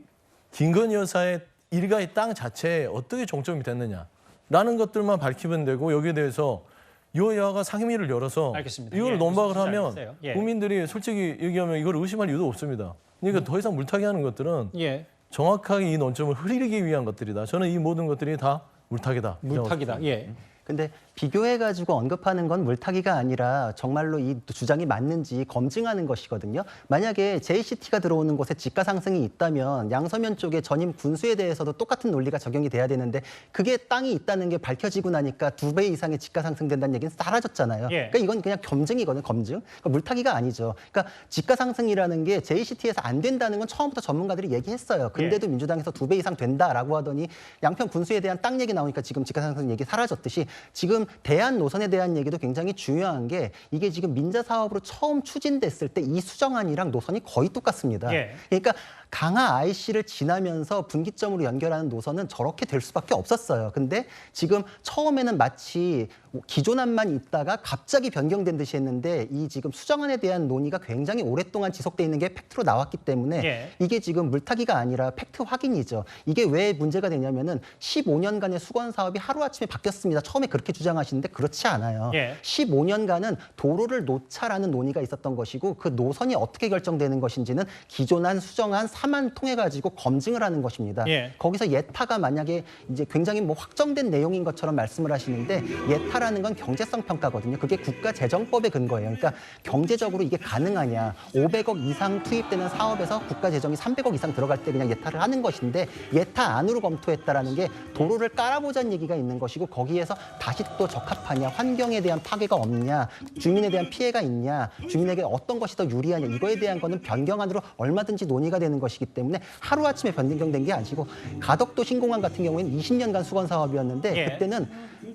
김건희 여사의 일가의 땅 자체에 어떻게 종점이 됐느냐라는 것들만 밝히면 되고 여기에 대해서 여야가 상임위를 열어서 알겠습니다. 이걸 예, 논박을 무슨 하면 뜻인지 알겠어요. 예. 국민들이 솔직히 얘기하면 이걸 의심할 이유도 없습니다. 그러니까 더 이상 물타기하는 것들은 예. 정확하게 이 논점을 흐리기 위한 것들이다. 저는 이 모든 것들이 다 물타기다. 물타기다. 예. 근데 비교해가지고 언급하는 건 물타기가 아니라 정말로 이 주장이 맞는지 검증하는 것이거든요. 만약에 JCT가 들어오는 곳에 지가 상승이 있다면 양서면 쪽에 전임 군수에 대해서도 똑같은 논리가 적용이 돼야 되는데 그게 땅이 있다는 게 밝혀지고 나니까 2배 이상의 지가 상승된다는 얘기는 사라졌잖아요. 예. 그러니까 이건 그냥 검증이거든요. 검증. 그러니까 물타기가 아니죠. 그러니까 지가 상승이라는 게 JCT에서 안 된다는 건 처음부터 전문가들이 얘기했어요. 근데도 민주당에서 2배 이상 된다라고 하더니 양평 군수에 대한 땅 얘기 나오니까 지금 지가 상승 얘기 사라졌듯이 지금 대안 노선에 대한 얘기도 굉장히 중요한 게 이게 지금 민자 사업으로 처음 추진됐을 때 이 수정안이랑 노선이 거의 똑같습니다. 예. 그러니까 강화 IC를 지나면서 분기점으로 연결하는 노선은 저렇게 될 수밖에 없었어요. 근데 지금 처음에는 마치 기존안만 있다가 갑자기 변경된 듯이 했는데 이 지금 수정안에 대한 논의가 굉장히 오랫동안 지속돼 있는 게 팩트로 나왔기 때문에 예. 이게 지금 물타기가 아니라 팩트 확인이죠. 이게 왜 문제가 되냐면은 15년간의 수건 사업이 하루아침에 바뀌었습니다. 처음에 그렇게 주장하시는데 그렇지 않아요. 예. 15년간은 도로를 놓자라는 논의가 있었던 것이고 그 노선이 어떻게 결정되는 것인지는 기존안, 수정안, 3안 통해 가지고 검증을 하는 것입니다. 예. 거기서 예타가 만약에 이제 굉장히 뭐 확정된 내용인 것처럼 말씀을 하시는데 예타라는 건 경제성 평가거든요. 그게 국가재정법의 근거예요. 그러니까 경제적으로 이게 가능하냐. 500억 이상 투입되는 사업에서 국가재정이 300억 이상 들어갈 때 그냥 예타를 하는 것인데 예타 안으로 검토했다라는 게 도로를 깔아보자는 얘기가 있는 것이고 거기에서 다시 또 적합하냐, 환경에 대한 파괴가 없냐, 주민에 대한 피해가 있냐, 주민에게 어떤 것이 더 유리하냐 이거에 대한 거는 변경안으로 얼마든지 논의가 되는 것이기 때문에 하루아침에 변경된 게 아니고 가덕도 신공항 같은 경우에는 20년간 수건 사업이었는데 예. 그때는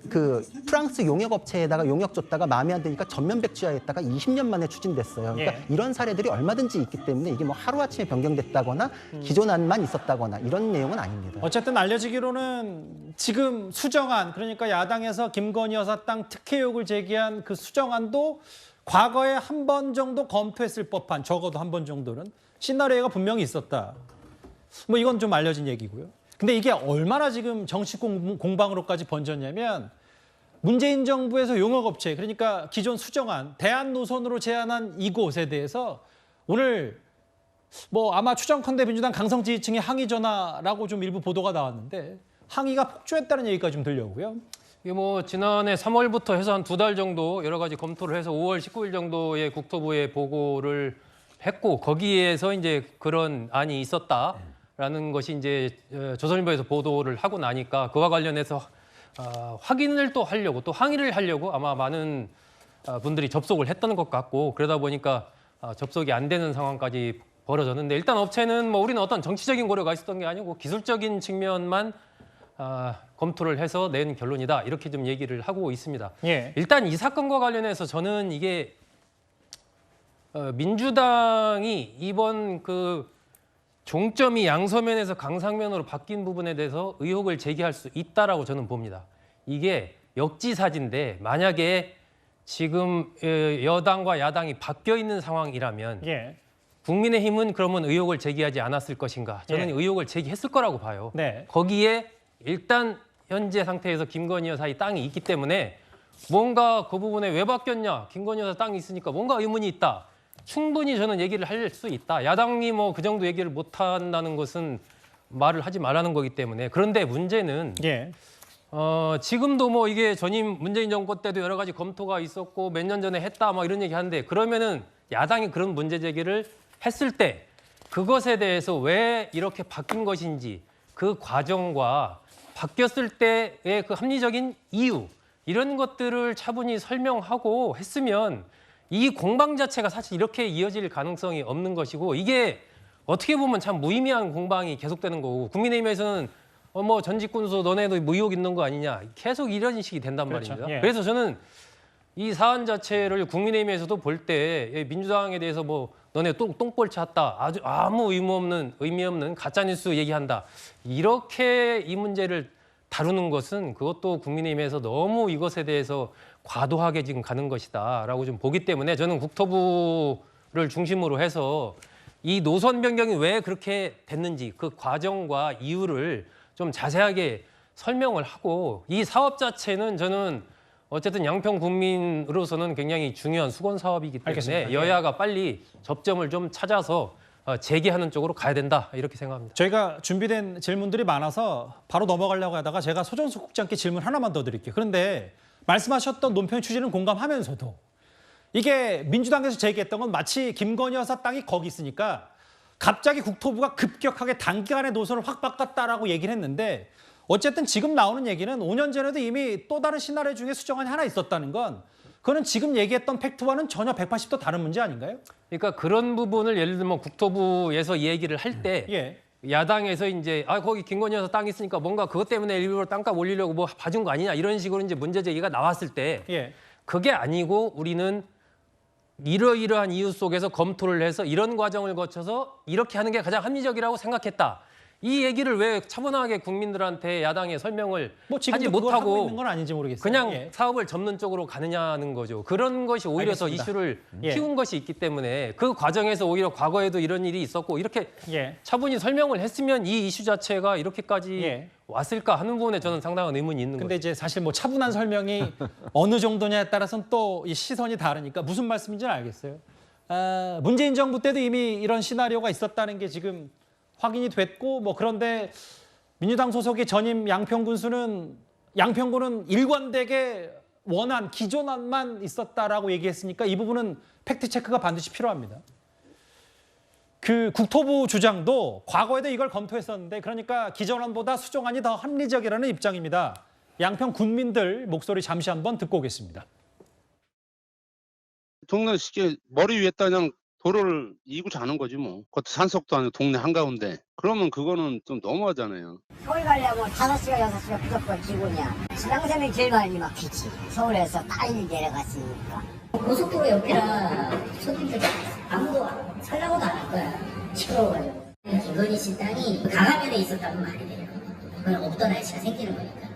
그 프랑스 용역업체에다가 용역 줬다가 마음에 안 드니까 전면 백지화했다가 20년 만에 추진됐어요. 그러니까 예. 이런 사례들이 얼마든지 있기 때문에 이게 뭐 하루아침에 변경됐다거나 기존 안만 있었다거나 이런 내용은 아닙니다. 어쨌든 알려지기로는 지금 수정안, 그러니까 야당에서 김건희 여사 땅 특혜 의혹을 제기한 그 수정안도 과거에 한 번 정도 검토했을 법한, 적어도 한 번 정도는 시나리오가 분명히 있었다. 뭐 이건 좀 알려진 얘기고요. 근데 이게 얼마나 지금 정치 공방으로까지 번졌냐면 문재인 정부에서 용역업체, 그러니까 기존 수정안, 대안 노선으로 제안한 이곳에 대해서 오늘 뭐 아마 추정컨대 민주당 강성 지지층의 항의 전화라고 좀 일부 보도가 나왔는데 항의가 폭주했다는 얘기가 좀 들려오고요. 이게 뭐 지난해 3월부터 해서 한 2달 정도 여러 가지 검토를 해서 5월 19일 정도에 국토부에 보고를 했고 거기에서 이제 그런 안이 있었다라는 것이 이제 조선일보에서 보도를 하고 나니까 그와 관련해서 확인을 또 하려고 또 항의를 하려고 아마 많은 분들이 접속을 했던 것 같고 그러다 보니까 접속이 안 되는 상황까지 벌어졌는데 일단 업체는 뭐 우리는 어떤 정치적인 고려가 있었던 게 아니고 기술적인 측면만 검토를 해서 낸 결론이다 이렇게 좀 얘기를 하고 있습니다. 예. 일단 이 사건과 관련해서 저는 이게 민주당이 이번 그 종점이 양서면에서 강상면으로 바뀐 부분에 대해서 의혹을 제기할 수 있다라고 저는 봅니다. 이게 역지사지인데 만약에 지금 여당과 야당이 바뀌어 있는 상황이라면 예. 국민의힘은 그러면 의혹을 제기하지 않았을 것인가? 저는 예. 의혹을 제기했을 거라고 봐요. 네. 거기에 일단 현재 상태에서 김건희 여사의 땅이 있기 때문에 뭔가 그 부분에 왜 바뀌었냐? 김건희 여사 땅이 있으니까 뭔가 의문이 있다. 충분히 저는 얘기를 할 수 있다. 야당이 뭐 그 정도 얘기를 못 한다는 것은 말을 하지 말라는 거기 때문에. 그런데 문제는 예. 지금도 뭐 이게 전임 문재인 정권 때도 여러 가지 검토가 있었고 몇 년 전에 했다 뭐 이런 얘기 하는데 그러면은 야당이 그런 문제 제기를 했을 때 그것에 대해서 왜 이렇게 바뀐 것인지 그 과정과 바뀌었을 때의 그 합리적인 이유 이런 것들을 차분히 설명하고 했으면 이 공방 자체가 사실 이렇게 이어질 가능성이 없는 것이고 이게 어떻게 보면 참 무의미한 공방이 계속되는 거고 국민의힘에서는 뭐 전직군수 너네도 뭐 의혹 있는 거 아니냐 계속 이런 식이 된단 그렇죠. 말입니다. 예. 그래서 저는 이 사안 자체를 국민의힘에서도 볼 때 민주당에 대해서 뭐 너네 똥볼 찼다 아주 아무 의미 없는 가짜뉴스 얘기한다 이렇게 이 문제를 다루는 것은 그것도 국민의힘에서 너무 이것에 대해서 과도하게 지금 가는 것이다라고 좀 보기 때문에 저는 국토부를 중심으로 해서 이 노선 변경이 왜 그렇게 됐는지 그 과정과 이유를 좀 자세하게 설명을 하고 이 사업 자체는 저는 어쨌든 양평 국민으로서는 굉장히 중요한 수건 사업이기 때문에 알겠습니다. 여야가 빨리 접점을 좀 찾아서 재개하는 쪽으로 가야 된다 이렇게 생각합니다. 저희가 준비된 질문들이 많아서 바로 넘어가려고 하다가 제가 소정숙 국장께 질문 하나만 더 드릴게요. 그런데 말씀하셨던 논평 취지는 공감하면서도 이게 민주당에서 제기했던 건 마치 김건희 여사 땅이 거기 있으니까 갑자기 국토부가 급격하게 단기간에 노선을 확 바꿨다라고 얘기를 했는데 어쨌든 지금 나오는 얘기는 5년 전에도 이미 또 다른 시나리오 중에 수정안이 하나 있었다는 건 그거는 지금 얘기했던 팩트와는 전혀 180도 다른 문제 아닌가요? 그러니까 그런 부분을 예를 들면 국토부에서 이 얘기를 할 때 예. 야당에서 이제 거기 김건희 여사 땅 있으니까 뭔가 그것 때문에 일부러 땅값 올리려고 뭐 봐준 거 아니냐 이런 식으로 이제 문제 제기가 나왔을 때 예. 그게 아니고 우리는 이러이러한 이유 속에서 검토를 해서 이런 과정을 거쳐서 이렇게 하는 게 가장 합리적이라고 생각했다. 이 얘기를 왜 차분하게 국민들한테 야당에 설명을 뭐 하지 지금도 그걸 하고 못하고 있는 건 아닌지 모르겠어요. 그냥 예. 사업을 접는 쪽으로 가느냐는 거죠. 그런 것이 오히려 알겠습니다. 더 이슈를 예. 키운 것이 있기 때문에 그 과정에서 오히려 과거에도 이런 일이 있었고 이렇게 예. 차분히 설명을 했으면 이 이슈 자체가 이렇게까지 예. 왔을까 하는 부분에 저는 상당한 의문이 있는 근데 거죠. 이제 사실 뭐 차분한 설명이 어느 정도냐에 따라서는 또 이 시선이 다르니까 무슨 말씀인지는 알겠어요. 문재인 정부 때도 이미 이런 시나리오가 있었다는 게 지금 확인이 됐고 뭐 그런데 민주당 소속의 전임 양평군수는 양평군은 일관되게 원안 기존안만 있었다라고 얘기했으니까 이 부분은 팩트 체크가 반드시 필요합니다. 그 국토부 주장도 과거에도 이걸 검토했었는데 그러니까 기존안보다 수정안이 더 합리적이라는 입장입니다. 양평 군민들 목소리 잠시 한번 듣고 오겠습니다. 동네 쉽게 머리 위에다 그냥 도로를 이고 자는 거지 뭐. 그것도 산속도 아니고 동네 한가운데. 그러면 그거는 좀 너무하잖아요. 서울 가려면 5시간, 6시간 무조건 기본이야. 지방세는 제일 많이 막히지. 서울에서 빨리 내려갔으니까. 고속도로 옆이라 손님들 아무도 살라고도 안 할 거야. 시끄러워가지고. 김건희 씨 땅이 강화면에 있었다고 말이 돼요. 그건 없던 날씨가 생기는 거니까.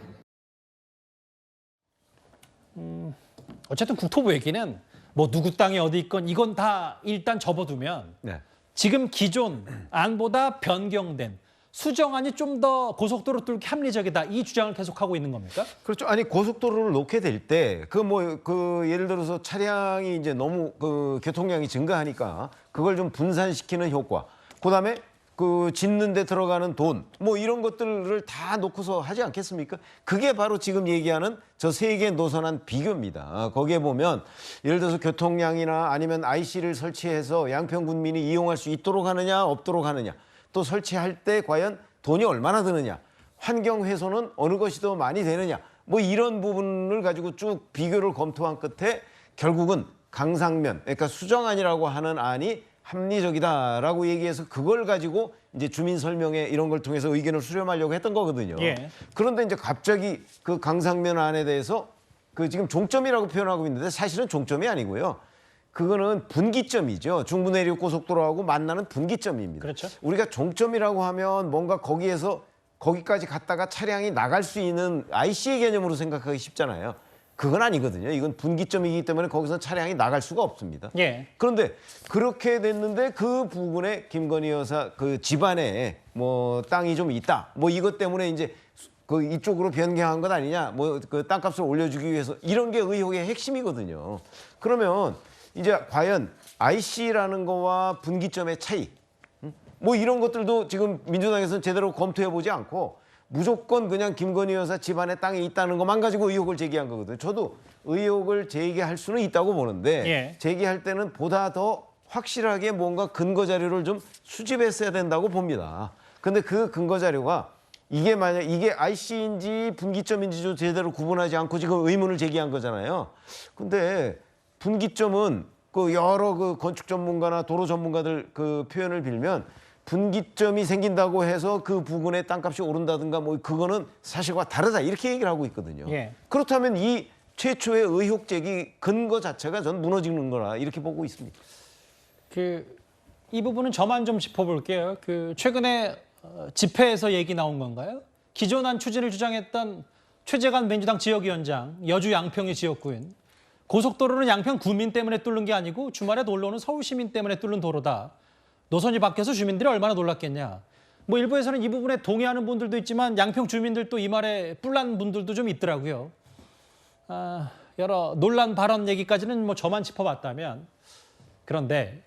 어쨌든 국토부 얘기는 뭐 누구 땅이 어디 있건 이건 다 일단 접어두면 네. 지금 기존 안보다 변경된 수정안이 좀 더 고속도로 뚫기 합리적이다 이 주장을 계속하고 있는 겁니까? 그렇죠. 아니 고속도로를 놓게 될 때 그 예를 들어서 차량이 이제 너무 그 교통량이 증가하니까 그걸 좀 분산시키는 효과. 그다음에 그 짓는 데 들어가는 돈 뭐 이런 것들을 다 놓고서 하지 않겠습니까? 그게 바로 지금 얘기하는 저 세 개 노선안 비교입니다. 거기에 보면 예를 들어서 교통량이나 아니면 IC를 설치해서 양평 군민이 이용할 수 있도록 하느냐 없도록 하느냐 또 설치할 때 과연 돈이 얼마나 드느냐 환경 훼손은 어느 것이 더 많이 되느냐 뭐 이런 부분을 가지고 쭉 비교를 검토한 끝에 결국은 강상면 그러니까 수정안이라고 하는 안이 합리적이다라고 얘기해서 그걸 가지고 이제 주민 설명회 이런 걸 통해서 의견을 수렴하려고 했던 거거든요. 예. 그런데 이제 갑자기 그 강상면 안에 대해서 그 지금 종점이라고 표현하고 있는데 사실은 종점이 아니고요. 그거는 분기점이죠. 중부내륙 고속도로하고 만나는 분기점입니다. 그렇죠. 우리가 종점이라고 하면 뭔가 거기에서 거기까지 갔다가 차량이 나갈 수 있는 IC의 개념으로 생각하기 쉽잖아요. 그건 아니거든요. 이건 분기점이기 때문에 거기서 차량이 나갈 수가 없습니다. 예. 그런데 그렇게 됐는데 그 부분에 김건희 여사 그 집안에 뭐 땅이 좀 있다. 뭐 이것 때문에 이제 그 이쪽으로 변경한 것 아니냐. 뭐 그 땅값을 올려주기 위해서 이런 게 의혹의 핵심이거든요. 그러면 이제 과연 IC라는 거와 분기점의 차이 뭐 이런 것들도 지금 민주당에서는 제대로 검토해보지 않고 무조건 그냥 김건희 여사 집안에 땅이 있다는 것만 가지고 의혹을 제기한 거거든요. 저도 의혹을 제기할 수는 있다고 보는데 예. 제기할 때는 보다 더 확실하게 뭔가 근거 자료를 좀 수집했어야 된다고 봅니다. 근데 그 근거 자료가 이게 만약 이게 IC인지 분기점인지 제대로 구분하지 않고 지금 의문을 제기한 거잖아요. 근데 분기점은 그 여러 그 건축 전문가나 도로 전문가들 그 표현을 빌면 분기점이 생긴다고 해서 그 부근의 땅값이 오른다든가 뭐 그거는 사실과 다르다 이렇게 얘기를 하고 있거든요. 예. 그렇다면 이 최초의 의혹 제기 근거 자체가 전 무너지는 거라 이렇게 보고 있습니다. 이 부분은 저만 좀 짚어볼게요. 최근에 집회에서 얘기 나온 건가요? 기존한 추진을 주장했던 최재관 민주당 지역위원장, 여주 양평의 지역구인. 고속도로는 양평 구민 때문에 뚫는 게 아니고 주말에 놀러 오는 서울 시민 때문에 뚫는 도로다. 노선이 바뀌어서 주민들이 얼마나 놀랐겠냐. 뭐 일부에서는 이 부분에 동의하는 분들도 있지만 양평 주민들도 이 말에 뿔난 분들도 좀 있더라고요. 여러 논란 발언 얘기까지는 뭐 저만 짚어봤다면, 그런데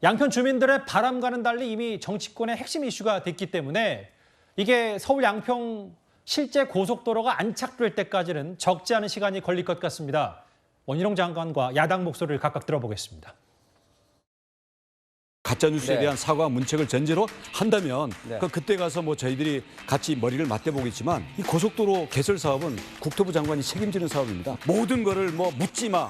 양평 주민들의 바람과는 달리 이미 정치권의 핵심 이슈가 됐기 때문에 이게 서울 양평 실제 고속도로가 안착될 때까지는 적지 않은 시간이 걸릴 것 같습니다. 원희룡 장관과 야당 목소리를 각각 들어보겠습니다. 가짜뉴스에 대한 사과 문책을 전제로 한다면 그때 가서 뭐 저희들이 같이 머리를 맞대보겠지만 이 고속도로 개설 사업은 국토부 장관이 책임지는 사업입니다. 모든 거를 뭐 묻지 마.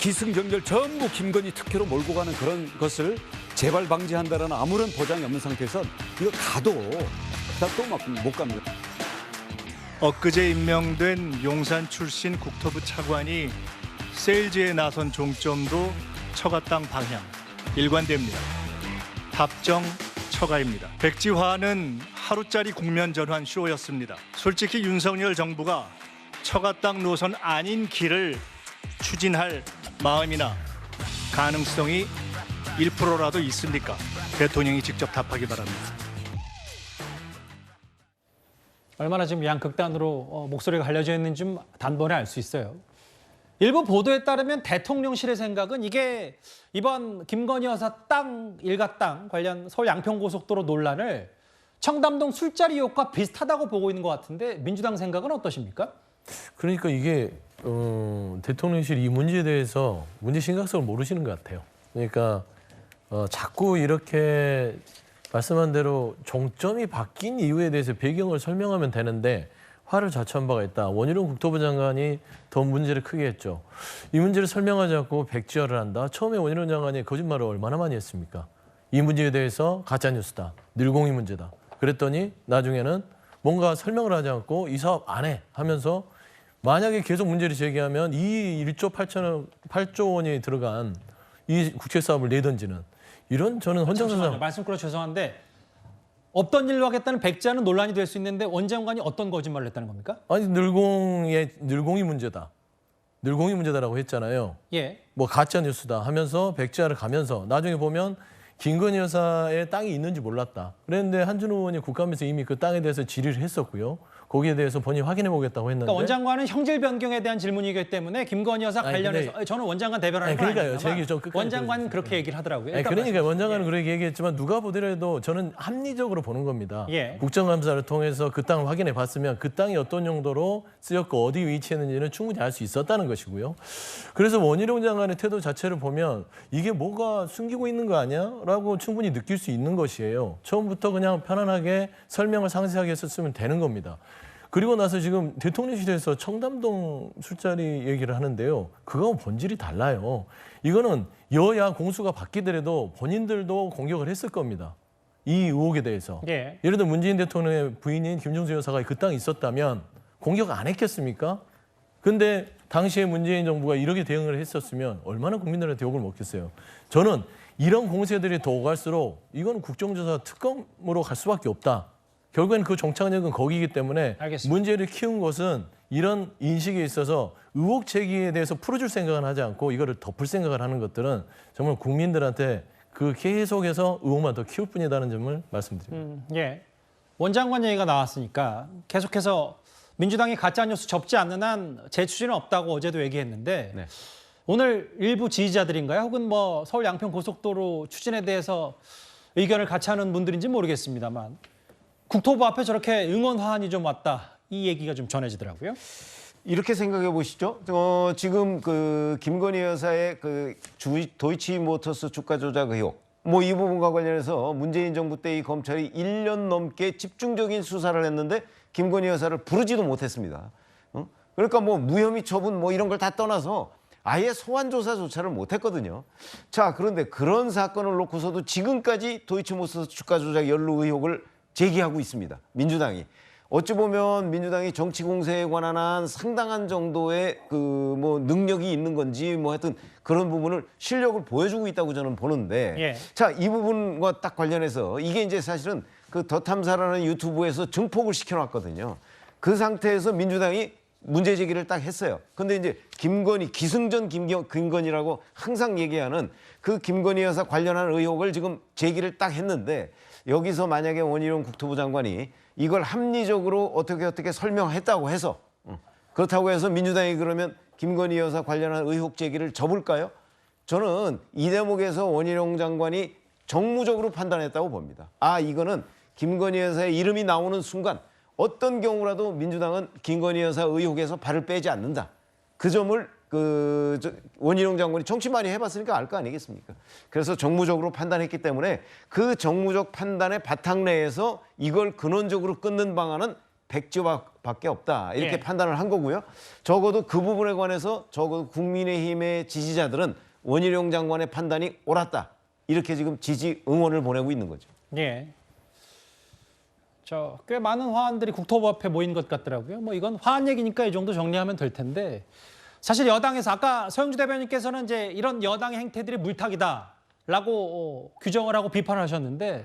기승전결 전부 김건희 특혜로 몰고 가는 그런 것을 재발 방지한다라는 아무런 보장이 없는 상태에서 이거 가도 또 못 갑니다. 엊그제 임명된 용산 출신 국토부 차관이 세일즈에 나선 종점도 처가 땅 방향. 일관됩니다. 답정 처가입니다. 백지화는 하루짜리 국면 전환 쇼였습니다. 솔직히 윤석열 정부가 처가 땅 노선 아닌 길을 추진할 마음이나 가능성이 1%라도 있습니까? 대통령이 직접 답하기 바랍니다. 얼마나 지금 양극단으로 목소리가 갈려져 있는지 좀 단번에 알 수 있어요. 일부 보도에 따르면 대통령실의 생각은 이게 이번 김건희 여사 땅, 일가 땅 관련 서울 양평고속도로 논란을 청담동 술자리 의혹과 비슷하다고 보고 있는 것 같은데 민주당 생각은 어떠십니까? 그러니까 이게 대통령실 이 문제에 대해서 문제 심각성을 모르시는 것 같아요. 그러니까 자꾸 이렇게 말씀한 대로 종점이 바뀐 이유에 대해서 배경을 설명하면 되는데 화를 자초한 바가 있다. 원희룡 국토부 장관이 더 문제를 크게 했죠. 이 문제를 설명하지 않고 백지화를 한다. 처음에 원희룡 장관이 거짓말을 얼마나 많이 했습니까? 이 문제에 대해서 가짜뉴스다. 늘공이 문제다. 그랬더니 나중에는 뭔가 설명을 하지 않고 이 사업 안 해 하면서 만약에 계속 문제를 제기하면 이 8조 원이 들어간 이 국책 사업을 내던지는 이런 저는 헌정사상 말씀 끊어 죄송한데 없던 일로 하겠다는 백지화는 논란이 될 수 있는데 원 장관이 어떤 거짓말을 했다는 겁니까? 아니 늘공이 문제다. 늘공이 문제다라고 했잖아요. 예. 뭐 가짜 뉴스다 하면서 백지화를 가면서 나중에 보면 김건희 여사의 땅이 있는지 몰랐다. 그랬는데 한준호 의원이 국감에서 이미 그 땅에 대해서 질의를 했었고요. 거기에 대해서 본인이 확인해 보겠다고 했는데. 그러니까 원 장관은 형질 변경에 대한 질문이기 때문에 김건희 여사 관련해서 근데, 저는 원 장관 대변하는 건 그러니까요. 아니지만 원 장관은 그렇게 얘기를 하더라고요. 그러니까 원 장관은 그렇게 얘기했지만 누가 보더라도 저는 합리적으로 보는 겁니다. 예. 국정감사를 통해서 그 땅을 확인해 봤으면 그 땅이 어떤 용도로 쓰였고 어디 위치했는지는 충분히 알 수 있었다는 것이고요. 그래서 원희룡 장관의 태도 자체를 보면 이게 뭐가 숨기고 있는 거 아니야? 라고 충분히 느낄 수 있는 것이에요. 처음부터 그냥 편안하게 설명을 상세하게 했었으면 되는 겁니다. 그리고 나서 지금 대통령실에서 청담동 술자리 얘기를 하는데요. 그거하고 본질이 달라요. 이거는 여야 공수가 바뀌더라도 본인들도 공격을 했을 겁니다. 이 의혹에 대해서. 예. 예를 들어 문재인 대통령의 부인인 김정수 여사가 그 땅에 있었다면 공격 안 했겠습니까? 근데 당시에 문재인 정부가 이렇게 대응을 했었으면 얼마나 국민들한테 욕을 먹겠어요. 저는 이런 공세들이 더 오갈수록 이건 국정조사 특검으로 갈 수밖에 없다. 결국에는 그 종착역은 거기이기 때문에 알겠습니다. 문제를 키운 것은 이런 인식에 있어서 의혹 제기에 대해서 풀어줄 생각은 하지 않고 이거를 덮을 생각을 하는 것들은 정말 국민들한테 그 계속해서 의혹만 더 키울 뿐이라는 점을 말씀드립니다. 예. 원 장관 얘기가 나왔으니까 계속해서 민주당이 가짜뉴스 접지 않는 한 재추진은 없다고 어제도 얘기했는데 네. 오늘 일부 지지자들인가요? 혹은 뭐 서울 양평 고속도로 추진에 대해서 의견을 같이 하는 분들인지 모르겠습니다만 국토부 앞에 저렇게 응원 화환이 좀 왔다. 이 얘기가 좀 전해지더라고요. 이렇게 생각해 보시죠. 지금 그 김건희 여사의 그 도이치모터스 주가 조작 의혹, 뭐 이 부분과 관련해서 문재인 정부 때 이 검찰이 1년 넘게 집중적인 수사를 했는데 김건희 여사를 부르지도 못했습니다. 그러니까 뭐 무혐의 처분 뭐 이런 걸 다 떠나서 아예 소환 조사조차를 못했거든요. 자, 그런데 그런 사건을 놓고서도 지금까지 도이치모터스 주가 조작 연루 의혹을 제기하고 있습니다. 민주당이. 어찌 보면 민주당이 정치 공세에 관한 한 상당한 정도의 그 뭐 능력이 있는 건지 뭐 하여튼 그런 부분을 실력을 보여주고 있다고 저는 보는데 예. 자, 이 부분과 딱 관련해서 이게 이제 사실은 그 더 탐사라는 유튜브에서 증폭을 시켜놨거든요. 그 상태에서 민주당이 문제 제기를 딱 했어요. 근데 이제 김건희, 기승전 김건희라고 항상 얘기하는 그 김건희 여사 관련한 의혹을 지금 제기를 딱 했는데 여기서 만약에 원희룡 국토부 장관이 이걸 합리적으로 어떻게 설명했다고 해서 그렇다고 해서 민주당이 그러면 김건희 여사 관련한 의혹 제기를 접을까요? 저는 이 대목에서 원희룡 장관이 정무적으로 판단했다고 봅니다. 아, 이거는 김건희 여사의 이름이 나오는 순간 어떤 경우라도 민주당은 김건희 여사 의혹에서 발을 빼지 않는다. 그 점을 원희룡 장관이 정치 많이 해봤으니까 알 거 아니겠습니까? 그래서 정무적으로 판단했기 때문에 그 정무적 판단의 바탕 내에서 이걸 근원적으로 끊는 방안은 백지화밖에 없다. 이렇게 예. 판단을 한 거고요. 적어도 그 부분에 관해서 적어도 국민의힘의 지지자들은 원희룡 장관의 판단이 옳았다. 이렇게 지금 지지 응원을 보내고 있는 거죠. 예. 꽤 많은 화환들이 국토부 앞에 모인 것 같더라고요. 뭐 이건 화환 얘기니까 이 정도 정리하면 될 텐데 사실 여당에서 아까 서영주 대변인께서는 이제 이런 여당의 행태들이 물타기다라고 규정을 하고 비판을 하셨는데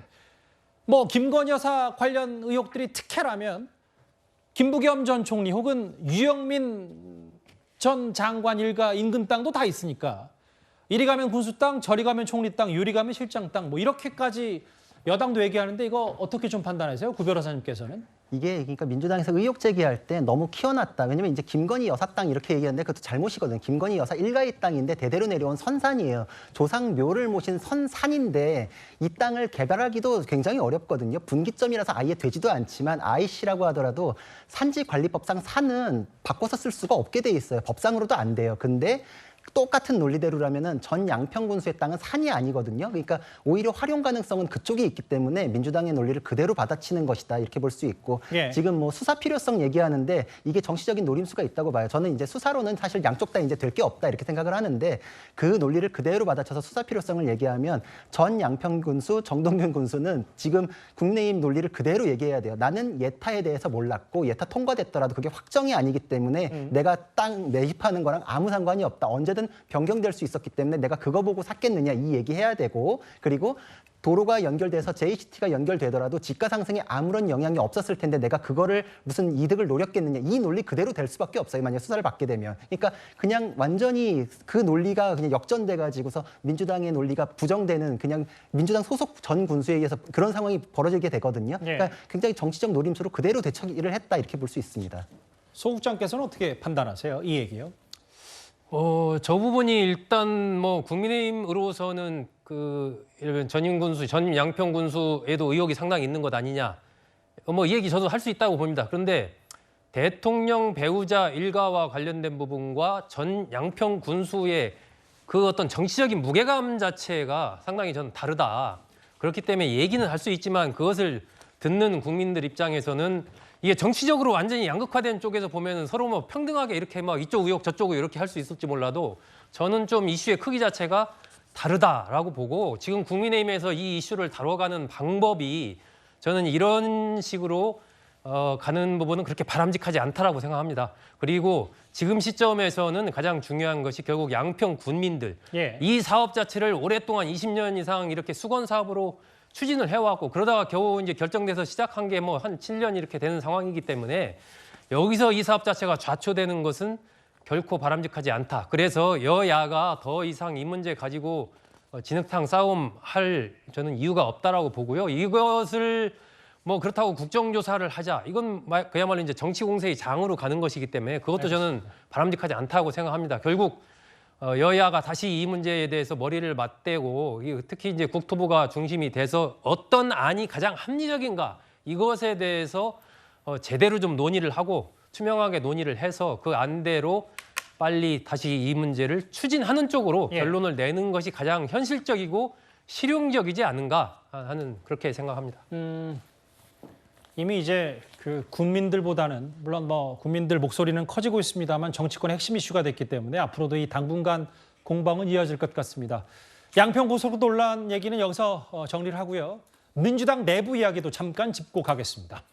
뭐 김건희 여사 관련 의혹들이 특혜라면 김부겸 전 총리 혹은 유영민 전 장관 일가 인근 땅도 다 있으니까 이리 가면 군수 땅, 저리 가면 총리 땅, 요리 가면 실장 땅 뭐 이렇게까지 여당도 얘기하는데 이거 어떻게 좀 판단하세요? 구 변호사님께서는? 이게 그러니까 민주당에서 의혹 제기할 때 너무 키워놨다. 왜냐면 이제 김건희 여사 땅 이렇게 얘기하는데 그것도 잘못이거든요. 김건희 여사 일가의 땅인데 대대로 내려온 선산이에요. 조상묘를 모신 선산인데 이 땅을 개발하기도 굉장히 어렵거든요. 분기점이라서 아예 되지도 않지만 IC라고 하더라도 산지관리법상 산은 바꿔서 쓸 수가 없게 돼 있어요. 법상으로도 안 돼요. 근데 똑같은 논리대로라면은 전 양평군수의 땅은 산이 아니거든요. 그러니까 오히려 활용 가능성은 그쪽에 있기 때문에 민주당의 논리를 그대로 받아치는 것이다 이렇게 볼 수 있고 예. 지금 뭐 수사 필요성 얘기하는데 이게 정치적인 노림수가 있다고 봐요. 저는 이제 수사로는 사실 양쪽 다 이제 될 게 없다 이렇게 생각을 하는데 그 논리를 그대로 받아쳐서 수사 필요성을 얘기하면 전 양평군수, 정동균 군수는 지금 국민의힘 논리를 그대로 얘기해야 돼요. 나는 예타에 대해서 몰랐고 예타 통과됐더라도 그게 확정이 아니기 때문에 내가 땅 매입하는 거랑 아무 상관이 없다. 언제든 변경될 수 있었기 때문에 내가 그거 보고 샀겠느냐 이 얘기해야 되고 그리고 도로가 연결돼서 JCT가 연결되더라도 집가 상승에 아무런 영향이 없었을 텐데 내가 그거를 무슨 이득을 노렸겠느냐 이 논리 그대로 될 수밖에 없어요. 만약 수사를 받게 되면. 그러니까 그냥 완전히 그 논리가 그냥 역전돼 가지고서 민주당의 논리가 부정되는 그냥 민주당 소속 전 군수에 의해서 그런 상황이 벌어지게 되거든요. 그러니까 굉장히 정치적 노림수로 그대로 대처를 했다 이렇게 볼 수 있습니다. 소 국장께서는 어떻게 판단하세요? 이 얘기요? 저 부분이 일단 뭐 국민의힘으로서는 그 예를 전임 군수, 전 양평 군수에도 의혹이 상당히 있는 것 아니냐. 뭐 이 얘기 저도 할 수 있다고 봅니다. 그런데 대통령 배우자 일가와 관련된 부분과 전 양평 군수의 그 어떤 정치적인 무게감 자체가 상당히 저는 다르다. 그렇기 때문에 얘기는 할 수 있지만 그것을 듣는 국민들 입장에서는 이게 정치적으로 완전히 양극화된 쪽에서 보면 서로 뭐 평등하게 이렇게 막 이쪽 의혹 저쪽 의혹 이렇게 할 수 있을지 몰라도 저는 좀 이슈의 크기 자체가 다르다라고 보고 지금 국민의힘에서 이 이슈를 다뤄가는 방법이 저는 이런 식으로 가는 부분은 그렇게 바람직하지 않다라고 생각합니다. 그리고 지금 시점에서는 가장 중요한 것이 결국 양평 군민들 이 사업 자체를 오랫동안 20년 이상 이렇게 수건 사업으로 추진을 해왔고 그러다가 겨우 이제 결정돼서 시작한 게 뭐 한 7년 이렇게 되는 상황이기 때문에 여기서 이 사업 자체가 좌초되는 것은 결코 바람직하지 않다. 그래서 여야가 더 이상 이 문제 가지고 진흙탕 싸움 할 저는 이유가 없다라고 보고요. 이것을 뭐 그렇다고 국정조사를 하자. 이건 그야말로 이제 정치 공세의 장으로 가는 것이기 때문에 그것도 저는 바람직하지 않다고 생각합니다. 결국 여야가 다시 이 문제에 대해서 머리를 맞대고 특히 이제 국토부가 중심이 돼서 어떤 안이 가장 합리적인가 이것에 대해서 제대로 좀 논의를 하고 투명하게 논의를 해서 그 안대로 빨리 다시 이 문제를 추진하는 쪽으로 결론을 내는 것이 가장 현실적이고 실용적이지 않은가 하는 그렇게 생각합니다. 이미 이제 그 국민들보다는 물론 뭐 국민들 목소리는 커지고 있습니다만 정치권의 핵심 이슈가 됐기 때문에 앞으로도 이 당분간 공방은 이어질 것 같습니다. 양평 고속도로 논란 얘기는 여기서 정리를 하고요. 민주당 내부 이야기도 잠깐 짚고 가겠습니다.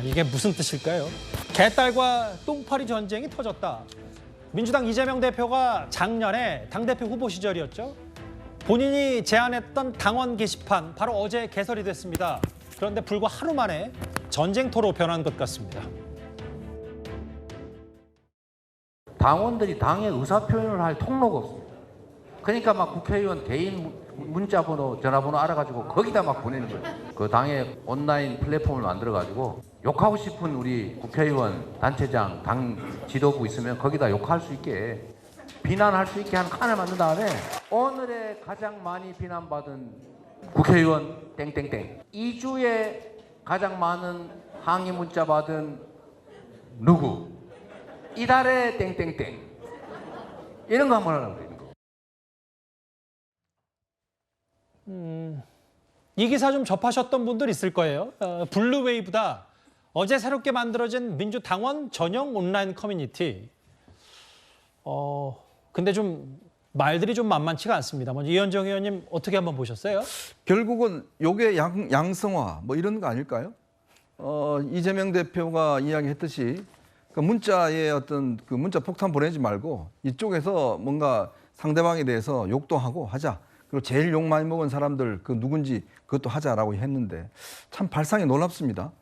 이게 무슨 뜻일까요? 개딸과 똥파리 전쟁이 터졌다. 민주당 이재명 대표가 작년에 당대표 후보 시절이었죠. 본인이 제안했던 당원 게시판 바로 어제 개설이 됐습니다. 그런데 불과 하루 만에 전쟁터로 변한 것 같습니다. 당원들이 당의 의사표현을 할 통로가 없습니다. 그러니까 막 국회의원 개인 문자번호, 전화번호 알아가지고 거기다 막 보내는 거예요. 그 당의 온라인 플랫폼을 만들어가지고 욕하고 싶은 우리 국회의원, 단체장, 당 지도부 있으면 거기다 욕할 수 있게, 비난할 수 있게 하는 칸을 만든 다음에 오늘의 가장 많이 비난받은 국회의원 땡땡땡, 2주에 가장 많은 항의 문자 받은 누구, 이달에 땡땡땡, 이런 거 한번 하려고 그래요. 이 기사 좀 접하셨던 분들 있을 거예요. 블루웨이브다. 어제 새롭게 만들어진 민주당원 전용 온라인 커뮤니티. 근데 좀 말들이 좀 만만치가 않습니다. 먼저 이현정 의원님 어떻게 한번 보셨어요? 결국은 요게 양성화 뭐 이런 거 아닐까요? 이재명 대표가 이야기했듯이 그 문자에 어떤 그 문자 폭탄 보내지 말고 이쪽에서 뭔가 상대방에 대해서 욕도 하고 하자. 그리고 제일 욕 많이 먹은 사람들 그 누군지 그것도 하자라고 했는데 참 발상이 놀랍습니다.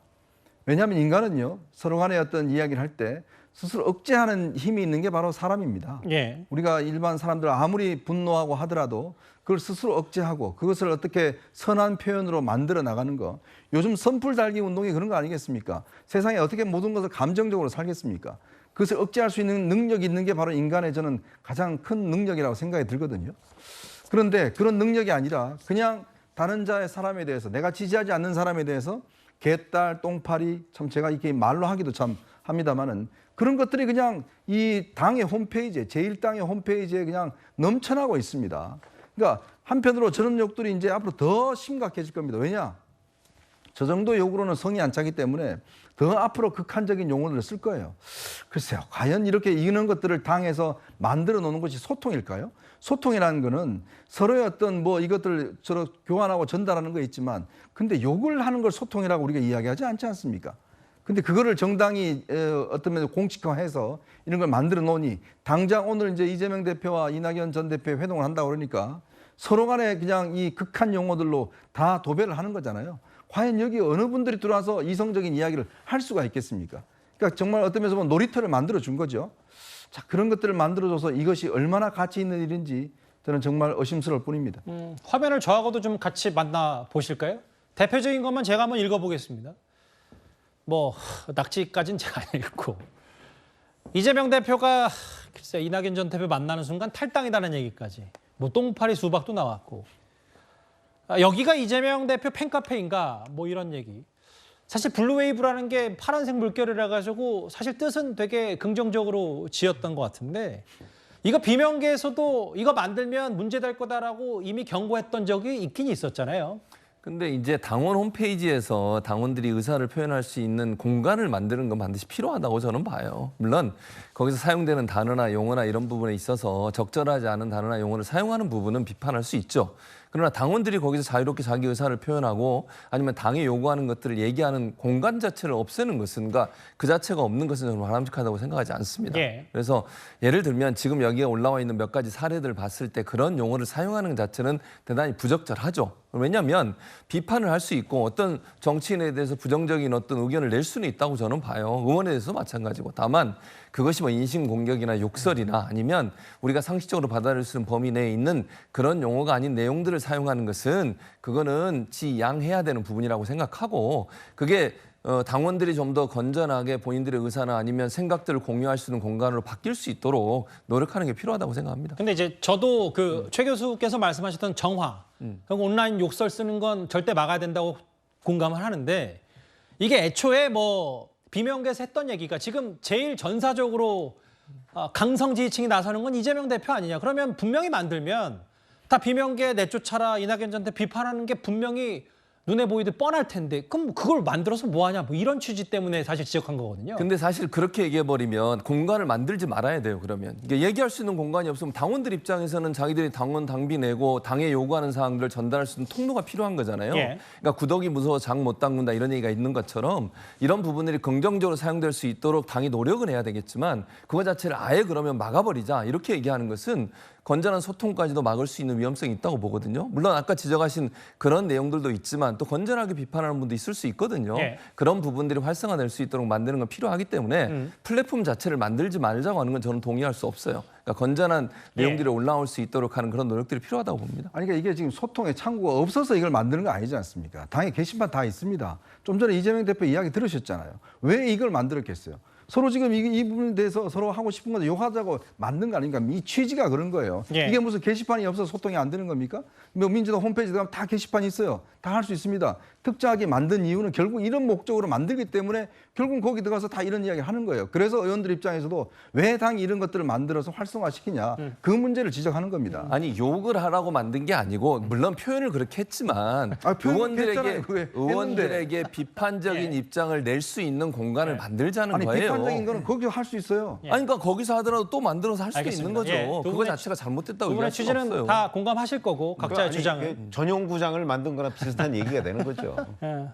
왜냐하면 인간은요 서로 간에 어떤 이야기를 할 때 스스로 억제하는 힘이 있는 게 바로 사람입니다. 예. 우리가 일반 사람들 아무리 분노하고 하더라도 그걸 스스로 억제하고 그것을 어떻게 선한 표현으로 만들어 나가는 거. 요즘 선풀 달기 운동이 그런 거 아니겠습니까? 세상에 어떻게 모든 것을 감정적으로 살겠습니까? 그것을 억제할 수 있는 능력이 있는 게 바로 인간의 저는 가장 큰 능력이라고 생각이 들거든요. 그런데 그런 능력이 아니라 그냥 다른 자의 사람에 대해서, 내가 지지하지 않는 사람에 대해서 개딸, 똥파리, 참 제가 이렇게 말로 하기도 참 합니다만은 그런 것들이 그냥 이 당의 홈페이지에, 제1당의 홈페이지에 그냥 넘쳐나고 있습니다. 그러니까 한편으로 저런 욕들이 이제 앞으로 더 심각해질 겁니다. 왜냐? 저 정도 욕으로는 성이 안 차기 때문에 더 앞으로 극한적인 용어들을 쓸 거예요. 글쎄요, 과연 이렇게 이런 것들을 당에서 만들어 놓는 것이 소통일까요? 소통이라는 거는 서로의 어떤 뭐 이것들 서로 교환하고 전달하는 거 있지만, 근데 욕을 하는 걸 소통이라고 우리가 이야기하지 않지 않습니까? 근데 그거를 정당이 어떤 면에서 공식화해서 이런 걸 만들어 놓으니 당장 오늘 이제 이재명 대표와 이낙연 전 대표 회동을 한다고 그러니까 서로 간에 그냥 이 극한 용어들로 다 도배를 하는 거잖아요. 과연 여기 어느 분들이 들어와서 이성적인 이야기를 할 수가 있겠습니까? 그러니까 정말 어떤 면에서 보면 놀이터를 만들어 준 거죠. 자, 그런 것들을 만들어줘서 이것이 얼마나 가치 있는 일인지 저는 정말 의심스러울 뿐입니다. 화면을 저하고도 좀 같이 만나 보실까요? 대표적인 것만 제가 한번 읽어보겠습니다. 뭐 낙지까지는 제가 안 읽고, 이재명 대표가 글쎄 이낙연 전 대표 만나는 순간 탈당이다는 얘기까지, 뭐 똥파리 수박도 나왔고, 여기가 이재명 대표 팬카페인가 뭐 이런 얘기. 사실 블루웨이브라는 게 파란색 물결이라 가지고 사실 뜻은 되게 긍정적으로 지었던 것 같은데, 이거 비명계에서도 이거 만들면 문제될 거다라고 이미 경고했던 적이 있긴 있었잖아요. 근데 이제 당원 홈페이지에서 당원들이 의사를 표현할 수 있는 공간을 만드는 건 반드시 필요하다고 저는 봐요. 물론 거기서 사용되는 단어나 용어나 이런 부분에 있어서 적절하지 않은 단어나 용어를 사용하는 부분은 비판할 수 있죠. 그러나 당원들이 거기서 자유롭게 자기 의사를 표현하고 아니면 당이 요구하는 것들을 얘기하는 공간 자체를 없애는 것은, 그러니까 그 자체가 없는 것은 저는 바람직하다고 생각하지 않습니다. 예. 그래서 예를 들면 지금 여기에 올라와 있는 몇 가지 사례들을 봤을 때 그런 용어를 사용하는 자체는 대단히 부적절하죠. 왜냐하면 비판을 할 수 있고 어떤 정치인에 대해서 부정적인 어떤 의견을 낼 수는 있다고 저는 봐요. 의원에 대해서 마찬가지고. 다만 그것이 뭐 인신공격이나 욕설이나 아니면 우리가 상식적으로 받아들일 수 있는 범위 내에 있는 그런 용어가 아닌 내용들을 사용하는 것은 그거는 지양해야 되는 부분이라고 생각하고, 그게 당원들이 좀 더 건전하게 본인들의 의사나 아니면 생각들을 공유할 수 있는 공간으로 바뀔 수 있도록 노력하는 게 필요하다고 생각합니다. 근데 이제 저도 그 최 교수께서 말씀하셨던 정화, 온라인 욕설 쓰는 건 절대 막아야 된다고 공감을 하는데 이게 애초에 뭐 비명계에서 했던 얘기가 지금 제일 전사적으로 강성 지지층이 나서는 건 이재명 대표 아니냐. 그러면 분명히 만들면 다 비명계 내쫓아라 이낙연 전 대표 비판하는 게 분명히 눈에 보이듯 뻔할 텐데 그럼 그걸 만들어서 뭐하냐 뭐 이런 취지 때문에 사실 지적한 거거든요. 근데 사실 그렇게 얘기해버리면 공간을 만들지 말아야 돼요. 그러면 이게 얘기할 수 있는 공간이 없으면 당원들 입장에서는 자기들이 당원 당비 내고 당에 요구하는 사항들을 전달할 수 있는 통로가 필요한 거잖아요. 예. 그러니까 구더기 무서워 장 못 담근다 이런 얘기가 있는 것처럼 이런 부분들이 긍정적으로 사용될 수 있도록 당이 노력은 해야 되겠지만 그거 자체를 아예 그러면 막아버리자 이렇게 얘기하는 것은 건전한 소통까지도 막을 수 있는 위험성이 있다고 보거든요. 물론 아까 지적하신 그런 내용들도 있지만 또 건전하게 비판하는 분도 있을 수 있거든요. 예. 그런 부분들이 활성화될 수 있도록 만드는 건 필요하기 때문에 플랫폼 자체를 만들지 말자고 하는 건 저는 동의할 수 없어요. 그러니까 건전한 내용들이 올라올 수 있도록 하는 그런 노력들이 필요하다고 봅니다. 아니, 그러니까 이게 지금 소통의 창구가 없어서 이걸 만드는 거 아니지 않습니까? 당에 게시판 다 있습니다. 좀 전에 이재명 대표 이야기 들으셨잖아요. 왜 이걸 만들었겠어요? 서로 지금 이 부분에 대해서 서로 하고 싶은 건데 욕하자고 만든 거 아닙니까? 이 취지가 그런 거예요. 예. 이게 무슨 게시판이 없어서 소통이 안 되는 겁니까? 뭐 민주당 홈페이지 가면 다 게시판이 있어요. 다 할 수 있습니다. 특정하게 만든 이유는 결국 이런 목적으로 만들기 때문에 결국 거기 들어가서 다 이런 이야기 하는 거예요. 그래서 의원들 입장에서도 왜 당이 이런 것들을 만들어서 활성화시키냐 그 문제를 지적하는 겁니다. 아니 욕을 하라고 만든 게 아니고 물론 표현을 그렇게 했지만 의원들에게 비판적인 입장을 낼 수 있는 공간을 만들자는 아니, 거예요. 비판적인 거는 거기서 할 수 있어요. 아니 그러니까 거기서 하더라도 또 만들어서 할 수 있는 거죠. 두 그거 분의 자체가 잘못됐다고 두 분의 얘기할 수 취지는 없어요. 다 공감하실 거고 각자의 아니, 주장은 전용 구장을 만든 거나 비슷한 얘기가 되는 거죠. 예.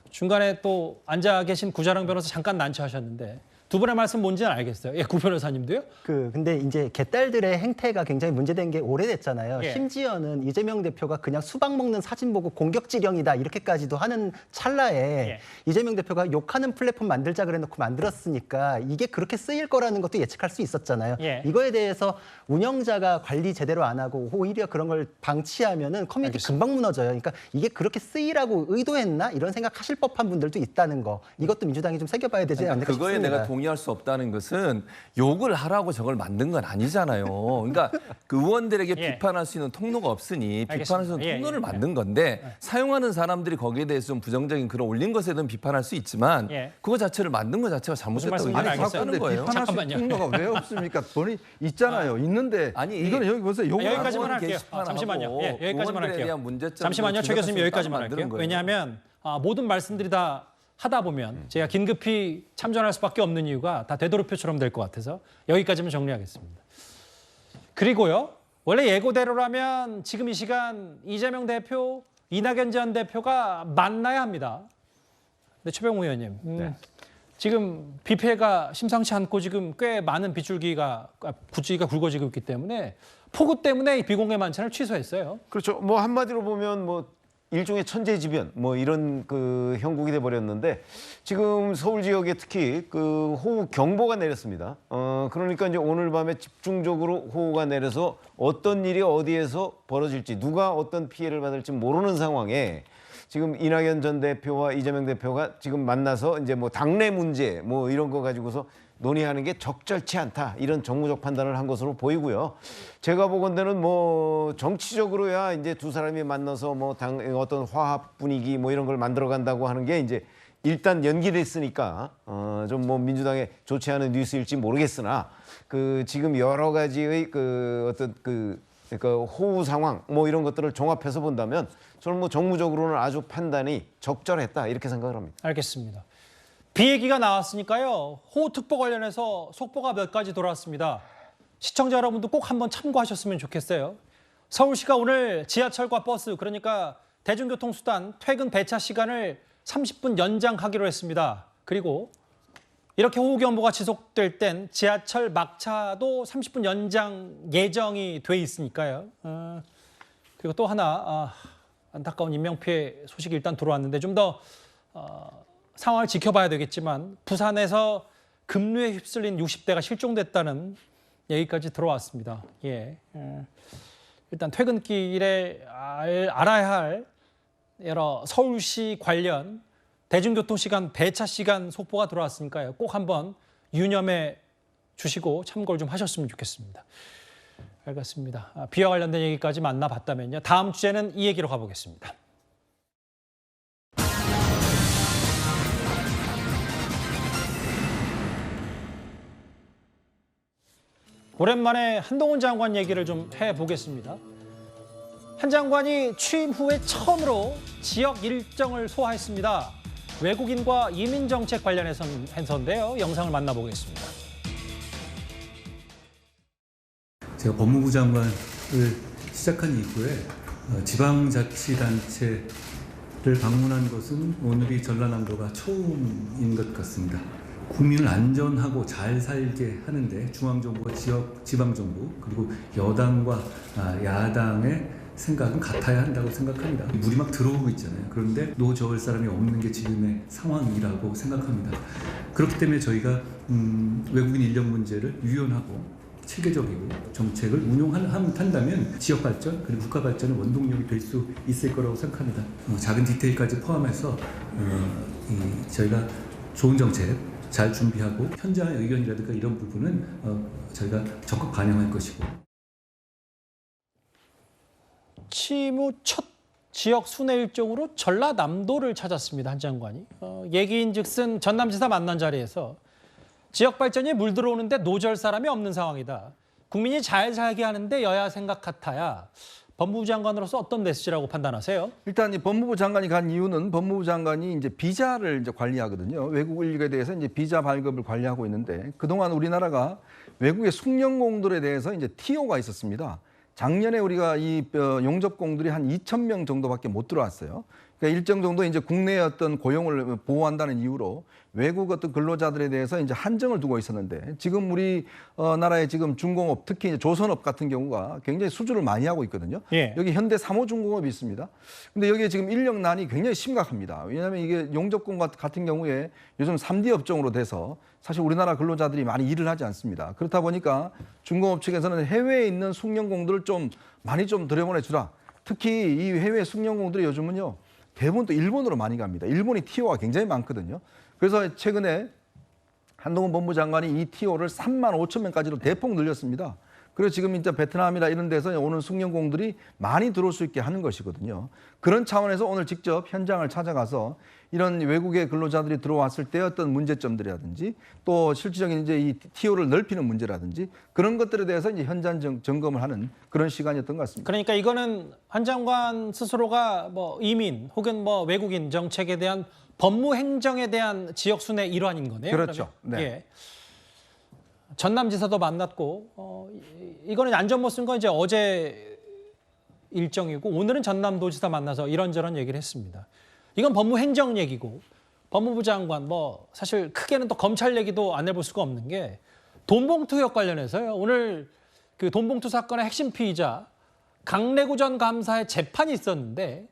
중간에 또 앉아 계신 구자랑 변호사 잠깐 난처하셨는데 두 분의 말씀 뭔지는 알겠어요. 예, 구 변호사님도요? 근데 이제 개딸들의 행태가 굉장히 문제된 게 오래됐잖아요. 예. 심지어는 이재명 대표가 그냥 수박 먹는 사진 보고 공격 지령이다 이렇게까지도 하는 찰나에 예. 이재명 대표가 욕하는 플랫폼 만들자 그래놓고 만들었으니까 이게 그렇게 쓰일 거라는 것도 예측할 수 있었잖아요. 예. 이거에 대해서 운영자가 관리 제대로 안 하고 오히려 그런 걸 방치하면은 커뮤니티 금방 무너져요. 그러니까 이게 그렇게 쓰이라고 의도했나 이런 생각하실 법한 분들도 있다는 거. 이것도 민주당이 좀 새겨봐야 되지 않을까 그거에 싶습니다. 내가 동의할 수 없다는 것은 욕을 하라고 저걸 만든 건 아니잖아요. 그러니까 그 의원들에게 예. 비판할 수 있는 통로가 없으니 비판할 수 있는 예, 통로를 예. 만든 건데 사용하는 사람들이 거기에 대해서 좀 부정적인 글을 올린 것에 대한 비판할 수 있지만 예. 그거 자체를 만든 것 자체가 잘못됐다고 무슨 얘기할 수 말씀인지 없다는 거예요. 비판할 수 있는 잠깐만요. 통로가 왜 없습니까? 돈이 있잖아요. 있는데 아니, 이거는 여기 보세요. 욕을 여기까지만 하고 할게요. 게시판하고 잠시만요. 예, 여기까지만 의원들에 할게요. 대한 문제점을 잠시만요. 최 교수님 지적할 수 여기까지만 있다고 할게요. 만드는 거예요. 왜냐하면 모든 말씀들이 다 하다 보면 제가 긴급히 참전할 수밖에 없는 이유가 다 되도록표처럼 될 것 같아서 여기까지만 정리하겠습니다. 그리고요. 원래 예고대로라면 지금 이 시간 이재명 대표, 이낙연 전 대표가 만나야 합니다. 근데 최병우 의원님, 지금 비 피해가 심상치 않고 지금 꽤 많은 빗줄기가 굵어지고 있기 때문에 폭우 때문에 이 비공개 만찬을 취소했어요. 그렇죠. 뭐 한마디로 보면 뭐 일종의 천재지변 뭐 이런 그 형국이 돼 버렸는데 지금 서울 지역에 특히 그 호우 경보가 내렸습니다. 그러니까 이제 오늘 밤에 집중적으로 호우가 내려서 어떤 일이 어디에서 벌어질지 누가 어떤 피해를 받을지 모르는 상황에 지금 이낙연 전 대표와 이재명 대표가 지금 만나서 이제 뭐 당내 문제 뭐 이런 거 가지고서 논의하는 게 적절치 않다 이런 정무적 판단을 한 것으로 보이고요. 제가 보건대는 뭐 정치적으로야 이제 두 사람이 만나서 뭐 어떤 화합 분위기 뭐 이런 걸 만들어 간다고 하는 게 이제 일단 연기됐으니까 좀 뭐 민주당에 좋지 않은 뉴스일지 모르겠으나 그 지금 여러 가지의 그 어떤 그러니까 호우 상황 뭐 이런 것들을 종합해서 본다면 저는 뭐 정무적으로는 아주 판단이 적절했다 이렇게 생각을 합니다. 알겠습니다. 비 얘기가 나왔으니까요. 호우특보 관련해서 속보가 몇 가지 돌아왔습니다. 시청자 여러분도 꼭 한번 참고하셨으면 좋겠어요. 서울시가 오늘 지하철과 버스, 그러니까 대중교통수단 퇴근 배차 시간을 30분 연장하기로 했습니다. 그리고 이렇게 호우경보가 지속될 땐 지하철 막차도 30분 연장 예정이 돼 있으니까요. 그리고 또 하나 안타까운 인명피해 소식이 일단 들어왔는데 좀 더 상황을 지켜봐야 되겠지만 부산에서 급류에 휩쓸린 60대가 실종됐다는 얘기까지 들어왔습니다. 예. 일단 퇴근길에 알아야 할 여러 서울시 관련 대중교통 시간, 배차 시간 속보가 들어왔으니까요. 꼭 한번 유념해 주시고 참고를 좀 하셨으면 좋겠습니다. 알겠습니다. 비와 관련된 얘기까지 만나봤다면요. 다음 주제는 이 얘기로 가보겠습니다. 오랜만에 한동훈 장관 얘기를 좀 해보겠습니다. 한 장관이 취임 후에 처음으로 지역 일정을 소화했습니다. 외국인과 이민 정책 관련해서인데요. 영상을 만나보겠습니다. 제가 법무부 장관을 시작한 이후에 지방자치단체를 방문한 것은 오늘이 전라남도가 처음인 것 같습니다. 국민을 안전하고 잘 살게 하는데 중앙정부와 지방정부 그리고 여당과 야당의 생각은 같아야 한다고 생각합니다. 물이 막 들어오고 있잖아요. 그런데 노저을 사람이 없는 게 지금의 상황이라고 생각합니다. 그렇기 때문에 저희가 외국인 인력 문제를 유연하고 체계적이고 정책을 운용한다면 지역 발전 그리고 국가 발전의 원동력이 될 수 있을 거라고 생각합니다. 작은 디테일까지 포함해서 저희가 좋은 정책 잘 준비하고 현장의 의견이라든가 이런 부분은 저희가 적극 반영할 것이고. 취임 후 첫 지역 순회 일정으로 전라남도를 찾았습니다. 한 장관이. 얘기인즉슨 전남지사 만난 자리에서 지역 발전이 물 들어오는데 노절 사람이 없는 상황이다. 국민이 잘 살게 하는데 여야 생각 같아야. 법무부 장관으로서 어떤 메시지라고 판단하세요? 일단 이 법무부 장관이 간 이유는 법무부 장관이 이제 비자를 이제 관리하거든요. 외국 인력에 대해서 이제 비자 발급을 관리하고 있는데 그동안 우리나라가 외국의 숙련공들에 대해서 이제 TO가 있었습니다. 작년에 우리가 이 용접공들이 한 2,000명 정도밖에 못 들어왔어요. 그러니까 일정 정도 이제 국내의 어떤 고용을 보호한다는 이유로 외국 어떤 근로자들에 대해서 이제 한정을 두고 있었는데 지금 우리 나라의 지금 중공업 특히 이제 조선업 같은 경우가 굉장히 수주를 많이 하고 있거든요. 예. 여기 현대 3호 중공업이 있습니다. 근데 여기에 지금 인력난이 굉장히 심각합니다. 왜냐하면 이게 용접공 같은 경우에 요즘 3D 업종으로 돼서 사실 우리나라 근로자들이 많이 일을 하지 않습니다. 그렇다 보니까 중공업 측에서는 해외에 있는 숙련공들을 좀 많이 좀 들여보내 주라. 특히 이 해외 숙련공들이 요즘은요. 대부분 또 일본으로 많이 갑니다. 일본이 TO가 굉장히 많거든요. 그래서 최근에 한동훈 법무부 장관이 이 TO를 3만 5천 명까지로 대폭 늘렸습니다. 그래서 지금 이제 베트남이나 이런 데서 오는 숙련공들이 많이 들어올 수 있게 하는 것이거든요. 그런 차원에서 오늘 직접 현장을 찾아가서 이런 외국의 근로자들이 들어왔을 때 어떤 문제점들이라든지 또 실질적인 이제 이 TO를 넓히는 문제라든지 그런 것들에 대해서 이제 현장 점검을 하는 그런 시간이었던 것 같습니다. 그러니까 이거는 한 장관 스스로가 뭐 이민 혹은 뭐 외국인 정책에 대한 법무 행정에 대한 지역 순회 일환인 거네요. 그렇죠. 그러면? 네. 예. 전남지사도 만났고 이거는 안전 못 쓴 건 이제 어제 일정이고 오늘은 전남도지사 만나서 이런저런 얘기를 했습니다. 이건 법무 행정 얘기고 법무부 장관 뭐 사실 크게는 또 검찰 얘기도 안 해볼 수가 없는 게 돈봉투 의혹 관련해서요. 오늘 그 돈봉투 사건의 핵심 피의자 강래구 전 감사의 재판이 있었는데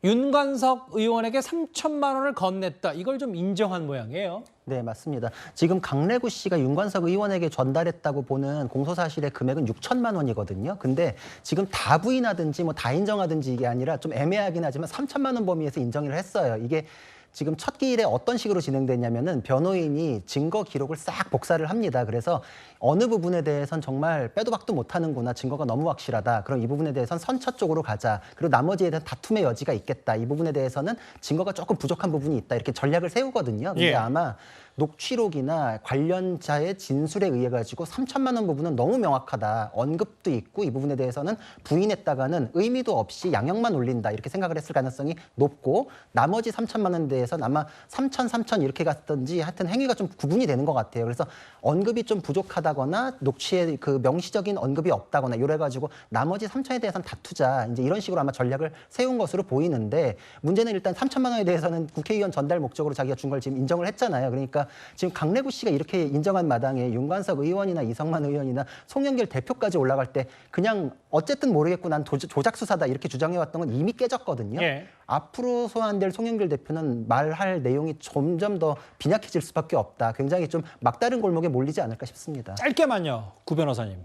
윤관석 의원에게 3천만 원을 건넸다. 이걸 좀 인정한 모양이에요. 네, 맞습니다. 지금 강래구 씨가 윤관석 의원에게 전달했다고 보는 공소사실의 금액은 6천만 원이거든요. 근데 지금 다 부인하든지 뭐 다 인정하든지 이게 아니라 좀 애매하긴 하지만 3천만 원 범위에서 인정을 했어요. 이게 지금 첫 기일에 어떤 식으로 진행됐냐면은 변호인이 증거 기록을 싹 복사를 합니다. 그래서 어느 부분에 대해선 정말 빼도 박도 못하는구나, 증거가 너무 확실하다. 그럼 이 부분에 대해선 선처 쪽으로 가자. 그리고 나머지에 대한 다툼의 여지가 있겠다. 이 부분에 대해서는 증거가 조금 부족한 부분이 있다. 이렇게 전략을 세우거든요. 근데 예. 아마 녹취록이나 관련자의 진술에 의해 가지고 3천만 원 부분은 너무 명확하다. 언급도 있고 이 부분에 대해서는 부인했다가는 의미도 없이 양형만 올린다. 이렇게 생각을 했을 가능성이 높고 나머지 3천만 원에 대해서는 아마 3천 이렇게 갔든지 하여튼 행위가 좀 구분이 되는 것 같아요. 그래서 언급이 좀 부족하다거나 녹취에 그 명시적인 언급이 없다거나 이래 가지고 나머지 3천에 대해서는 다투자. 이제 이런 식으로 아마 전략을 세운 것으로 보이는데 문제는 일단 3천만 원에 대해서는 국회의원 전달 목적으로 자기가 준 걸 지금 인정을 했잖아요. 그러니까 지금 강래구 씨가 이렇게 인정한 마당에 윤관석 의원이나 이성만 의원이나 송영길 대표까지 올라갈 때 그냥 어쨌든 모르겠고 난 조작 수사다 이렇게 주장해왔던 건 이미 깨졌거든요. 예. 앞으로 소환될 송영길 대표는 말할 내용이 점점 더 빈약해질 수밖에 없다. 굉장히 좀 막다른 골목에 몰리지 않을까 싶습니다. 짧게만요, 구 변호사님.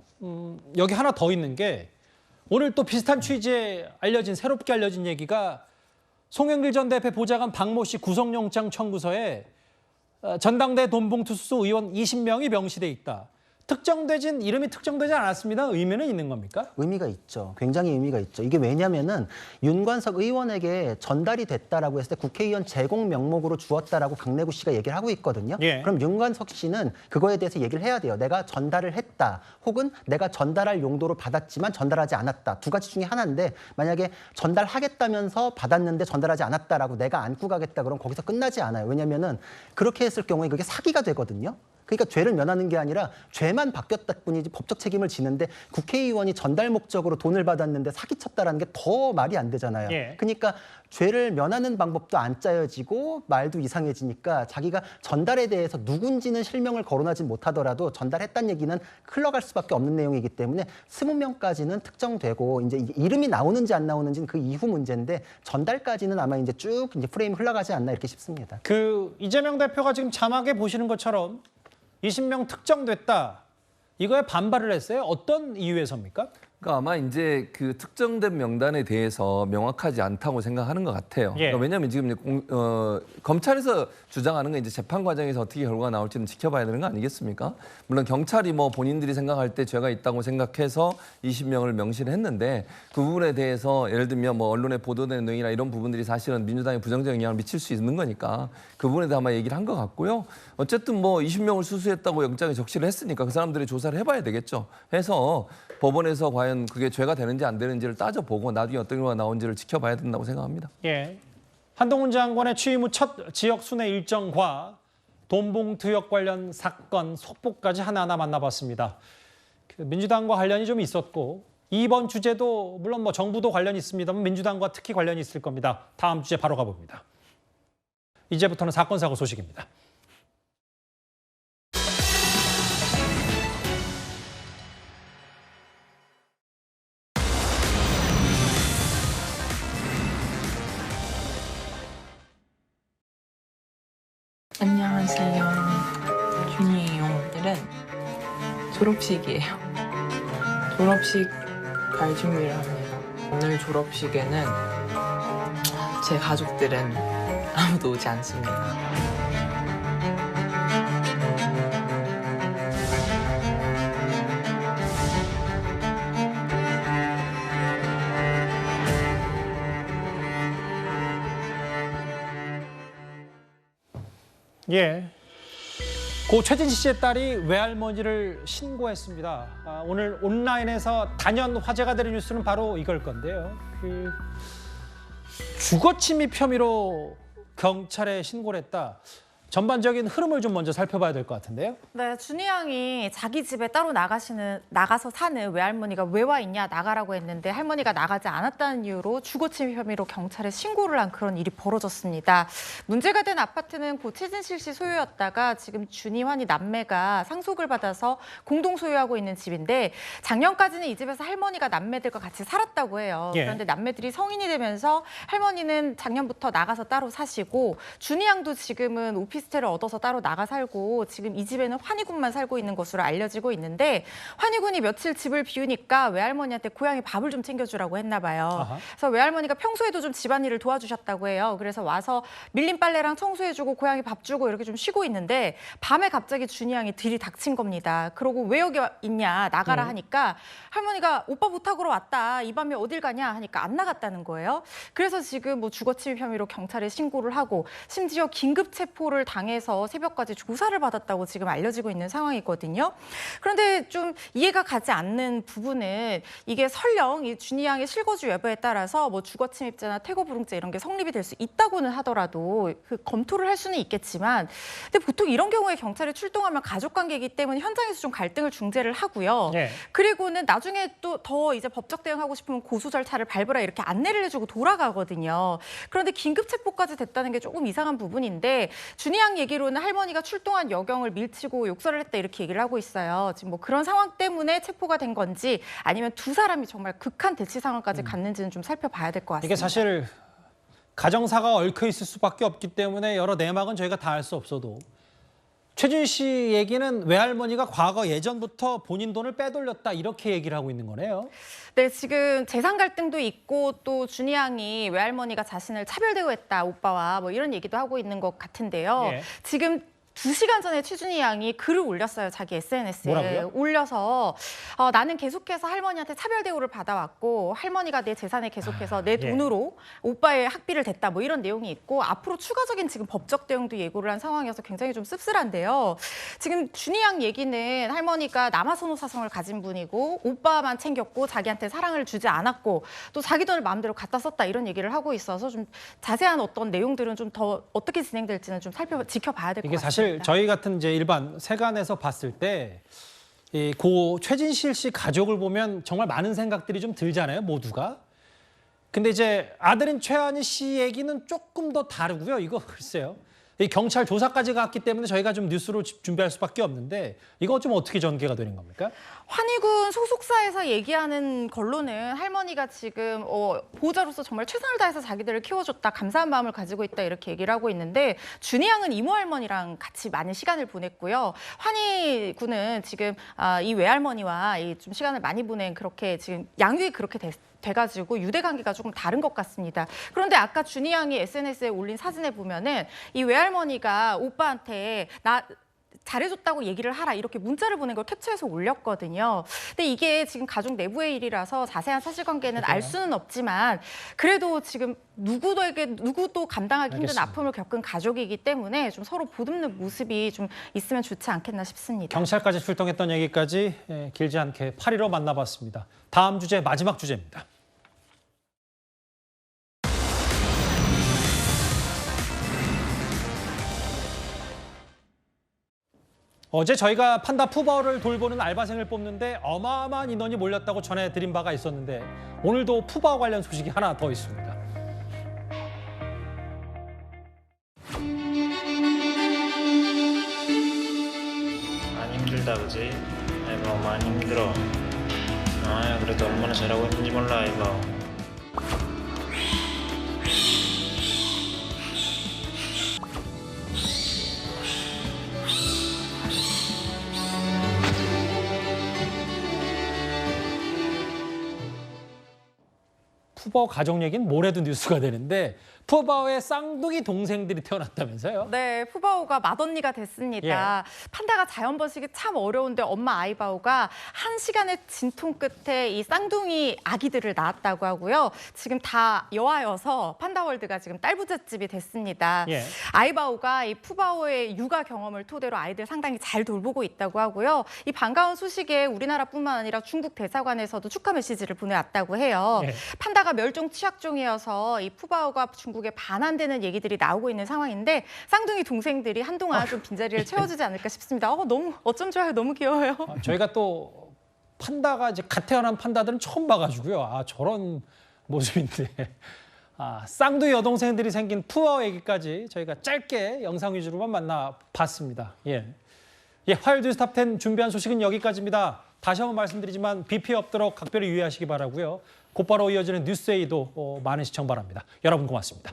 여기 하나 더 있는 게 오늘 또 비슷한 취지에 새롭게 알려진 얘기가 송영길 전 대표 보좌관 박모 씨 구속영장 청구서에 전당대 돈봉투수 의원 20명이 명시돼 있다. 이름이 특정되지 않았습니다. 의미는 있는 겁니까? 의미가 있죠. 굉장히 의미가 있죠. 이게 왜냐면은 윤관석 의원에게 전달이 됐다라고 했을 때 국회의원 제공 명목으로 주었다라고 강내구 씨가 얘기를 하고 있거든요. 예. 그럼 윤관석 씨는 그거에 대해서 얘기를 해야 돼요. 내가 전달을 했다. 혹은 내가 전달할 용도로 받았지만 전달하지 않았다. 두 가지 중에 하나인데 만약에 전달하겠다면서 받았는데 전달하지 않았다라고 내가 안고 가겠다 그럼 거기서 끝나지 않아요. 왜냐면은 그렇게 했을 경우에 그게 사기가 되거든요. 그러니까 죄를 면하는 게 아니라 죄만 바뀌었다 뿐이지 법적 책임을 지는데 국회의원이 전달 목적으로 돈을 받았는데 사기쳤다라는 게 더 말이 안 되잖아요. 예. 그러니까 죄를 면하는 방법도 안 짜여지고 말도 이상해지니까 자기가 전달에 대해서 누군지는 실명을 거론하지 못하더라도 전달했다는 얘기는 흘러갈 수밖에 없는 내용이기 때문에 20명까지는 특정되고 이제 이름이 나오는지 안 나오는지는 그 이후 문제인데 전달까지는 아마 이제 쭉 이제 프레임 흘러가지 않나 이렇게 싶습니다. 이재명 대표가 지금 자막에 보시는 것처럼 20명 특정됐다. 이거에 반발을 했어요. 어떤 이유에서입니까? 그러니까 아마 이제 그 특정된 명단에 대해서 명확하지 않다고 생각하는 것 같아요. 예. 그러니까 왜냐하면 지금 검찰에서 주장하는 건 이제 재판 과정에서 어떻게 결과가 나올지는 지켜봐야 되는 거 아니겠습니까? 물론 경찰이 뭐 본인들이 생각할 때 죄가 있다고 생각해서 20명을 명시를 했는데 그 부분에 대해서 예를 들면 뭐 언론에 보도되는 내용이나 이런 부분들이 사실은 민주당에 부정적인 영향을 미칠 수 있는 거니까 그 부분에 대해 아마 얘기를 한 것 같고요. 어쨌든 뭐 20명을 수수했다고 영장에 적시를 했으니까 그 사람들이 조사를 해봐야 되겠죠. 해서 법원에서 과연 그게 죄가 되는지 안 되는지를 따져보고 나중에 어떤 결과가 나온지를 지켜봐야 된다고 생각합니다. 예. 한동훈 장관의 취임 후 첫 지역 순회 일정과 돈봉투역 관련 사건 속보까지 하나하나 만나봤습니다. 민주당과 관련이 좀 있었고 이번 주제도 물론 뭐 정부도 관련이 있습니다만 민주당과 특히 관련이 있을 겁니다. 다음 주제 바로 가봅니다. 이제부터는 사건 사고 소식입니다. 안녕하세요. 준이에요. 오늘은 졸업식이에요. 졸업식 갈 준비를 합니다. 오늘 졸업식에는 제 가족들은 아무도 오지 않습니다. 예. 고 최진실 씨의 딸이 외할머니를 신고했습니다. 오늘 온라인에서 단연 화제가 되는 뉴스는 바로 이걸 건데요. 주거침입 혐의로 경찰에 신고를 했다. 전반적인 흐름을 좀 먼저 살펴봐야 될 것 같은데요. 네, 준이 양이 자기 집에 따로 나가서 사는 외할머니가 왜 와 있냐 나가라고 했는데 할머니가 나가지 않았다는 이유로 주거침입 혐의로 경찰에 신고를 한 그런 일이 벌어졌습니다. 문제가 된 아파트는 고 최진실 씨 소유였다가 지금 준이, 환희 남매가 상속을 받아서 공동 소유하고 있는 집인데 작년까지는 이 집에서 할머니가 남매들과 같이 살았다고 해요. 예. 그런데 남매들이 성인이 되면서 할머니는 작년부터 나가서 따로 사시고 준이 양도 지금은 오피스텔을 얻어서 따로 나가 살고 지금 이 집에는 환희군만 살고 있는 것으로 알려지고 있는데 환희군이 며칠 집을 비우니까 외할머니한테 고양이 밥을 좀 챙겨주라고 했나 봐요. 아하. 그래서 외할머니가 평소에도 좀 집안일을 도와주셨다고 해요. 그래서 와서 밀린 빨래랑 청소해주고 고양이 밥 주고 이렇게 좀 쉬고 있는데 밤에 갑자기 준이 양이 들이닥친 겁니다. 그러고 왜 여기 있냐 나가라 하니까 할머니가 오빠 부탁으로 왔다. 이 밤에 어딜 가냐 하니까 안 나갔다는 거예요. 그래서 지금 뭐 주거침입 혐의로 경찰에 신고를 하고 심지어 긴급 체포를 당해서 새벽까지 조사를 받았다고 지금 알려지고 있는 상황이거든요. 그런데 좀 이해가 가지 않는 부분은 이게 설령 이 준이 양의 실거주 여부에 따라서 뭐 주거침입죄나 퇴거불응죄 이런 게 성립이 될 수 있다고는 하더라도 그 검토를 할 수는 있겠지만 근데 보통 이런 경우에 경찰이 출동하면 가족관계이기 때문에 현장에서 좀 갈등을 중재를 하고요. 네. 그리고는 나중에 또 더 이제 법적 대응하고 싶으면 고소 절차를 밟으라 이렇게 안내를 해주고 돌아가거든요. 그런데 긴급 체포까지 됐다는 게 조금 이상한 부분인데 준이 양 얘기로는 할머니가 출동한 여경을 밀치고 욕설을 했다 이렇게 얘기를 하고 있어요. 지금 뭐 그런 상황 때문에 체포가 된 건지 아니면 두 사람이 정말 극한 대치 상황까지 갔는지는 좀 살펴봐야 될 것 같습니다. 이게 사실 가정사가 얽혀 있을 수밖에 없기 때문에 여러 내막은 저희가 다 알 수 없어도 최준 씨 얘기는 외할머니가 과거 예전부터 본인 돈을 빼돌렸다 이렇게 얘기를 하고 있는 거네요. 네, 지금 재산 갈등도 있고 또 준이 양이 외할머니가 자신을 차별대우했다, 오빠와 뭐 이런 얘기도 하고 있는 것 같은데요. 예. 지금 2시간 전에 최준희 양이 글을 올렸어요. 자기 SNS에. 뭐라고요? 올려서 나는 계속해서 할머니한테 차별 대우를 받아왔고 할머니가 내 재산에 계속해서 내 돈으로 오빠의 학비를 댔다 뭐 이런 내용이 있고 앞으로 추가적인 지금 법적 대응도 예고를 한 상황이어서 굉장히 좀 씁쓸한데요. 지금 준희 양 얘기는 할머니가 남아선호 사상을 가진 분이고 오빠만 챙겼고 자기한테 사랑을 주지 않았고 또 자기 돈을 마음대로 갖다 썼다 이런 얘기를 하고 있어서 좀 자세한 어떤 내용들은 좀 더 어떻게 진행될지는 좀 지켜봐야 될 것 이게 같습니다. 사실 저희 같은 이제 일반 세간에서 봤을 때 고 최진실 씨 가족을 보면 정말 많은 생각들이 좀 들잖아요, 모두가. 근데 이제 아들인 최한희 씨 얘기는 조금 더 다르고요. 이거 글쎄요. 이 경찰 조사까지 갔기 때문에 저희가 좀 뉴스로 준비할 수밖에 없는데 이거 좀 어떻게 전개가 되는 겁니까? 환희군 소속사에서 얘기하는 걸로는 할머니가 지금 보호자로서 정말 최선을 다해서 자기들을 키워줬다, 감사한 마음을 가지고 있다 이렇게 얘기를 하고 있는데 준희 양은 이모 할머니랑 같이 많은 시간을 보냈고요. 환희군은 지금 이 외할머니와 좀 시간을 많이 보낸 그렇게 지금 양육이 그렇게 돼가지고 유대 관계가 조금 다른 것 같습니다. 그런데 아까 준희 양이 SNS에 올린 사진에 보면은 이 외할머니가 오빠한테 나 잘해줬다고 얘기를 하라 이렇게 문자를 보낸 걸 캡처해서 올렸거든요. 근데 이게 지금 가족 내부의 일이라서 자세한 사실관계는 알 수는 없지만 그래도 지금 누구도 감당하기 힘든 알겠습니다. 아픔을 겪은 가족이기 때문에 좀 서로 보듬는 모습이 좀 있으면 좋지 않겠나 싶습니다. 경찰까지 출동했던 얘기까지 길지 않게 8.15 만나봤습니다. 다음 주제 마지막 주제입니다. 어제 저희가 판다 푸바오를 돌보는 알바생을 뽑는데 어마어마한 인원이 몰렸다고 전해드린 바가 있었는데 오늘도 푸바오 관련 소식이 하나 더 있습니다. 많이 힘들다 그지? 아이고 많이 힘들어. 아 그래도 얼마나 잘하고 있는지 몰라 아이고. 푸바오 가족 얘기는 모레도 뉴스가 되는데 푸바오의 쌍둥이 동생들이 태어났다면서요? 네, 푸바오가 맏언니가 됐습니다. 판다가 자연 번식이 참 어려운데 엄마 아이바오가 1시간의 진통 끝에 이 쌍둥이 아기들을 낳았다고 하고요. 지금 다 여아여서 판다월드가 지금 딸부잣집이 됐습니다. 아이바오가 이 푸바오의 육아 경험을 토대로 아이들 상당히 잘 돌보고 있다고 하고요. 이 반가운 소식에 우리나라뿐만 아니라 중국 대사관에서도 축하 메시지를 보내왔다고 해요. 판다가 멸종 취약종이어서 이 푸바오가 중국에 반환되는 얘기들이 나오고 있는 상황인데 쌍둥이 동생들이 한동안 좀 빈자리를 채워주지 않을까 싶습니다. 너무 어쩜 좋아요. 너무 귀여워요. 저희가 또 판다가 이제 갓 태어난 판다들은 처음 봐가지고요. 저런 모습인데 쌍둥이 여동생들이 생긴 푸바오 얘기까지 저희가 짧게 영상 위주로만 만나봤습니다. 화요일 뉴스 탑10 준비한 소식은 여기까지입니다. 다시 한번 말씀드리지만 비 피해 없도록 각별히 유의하시기 바라고요. 곧바로 이어지는 뉴스에이도 많은 시청 바랍니다. 여러분 고맙습니다.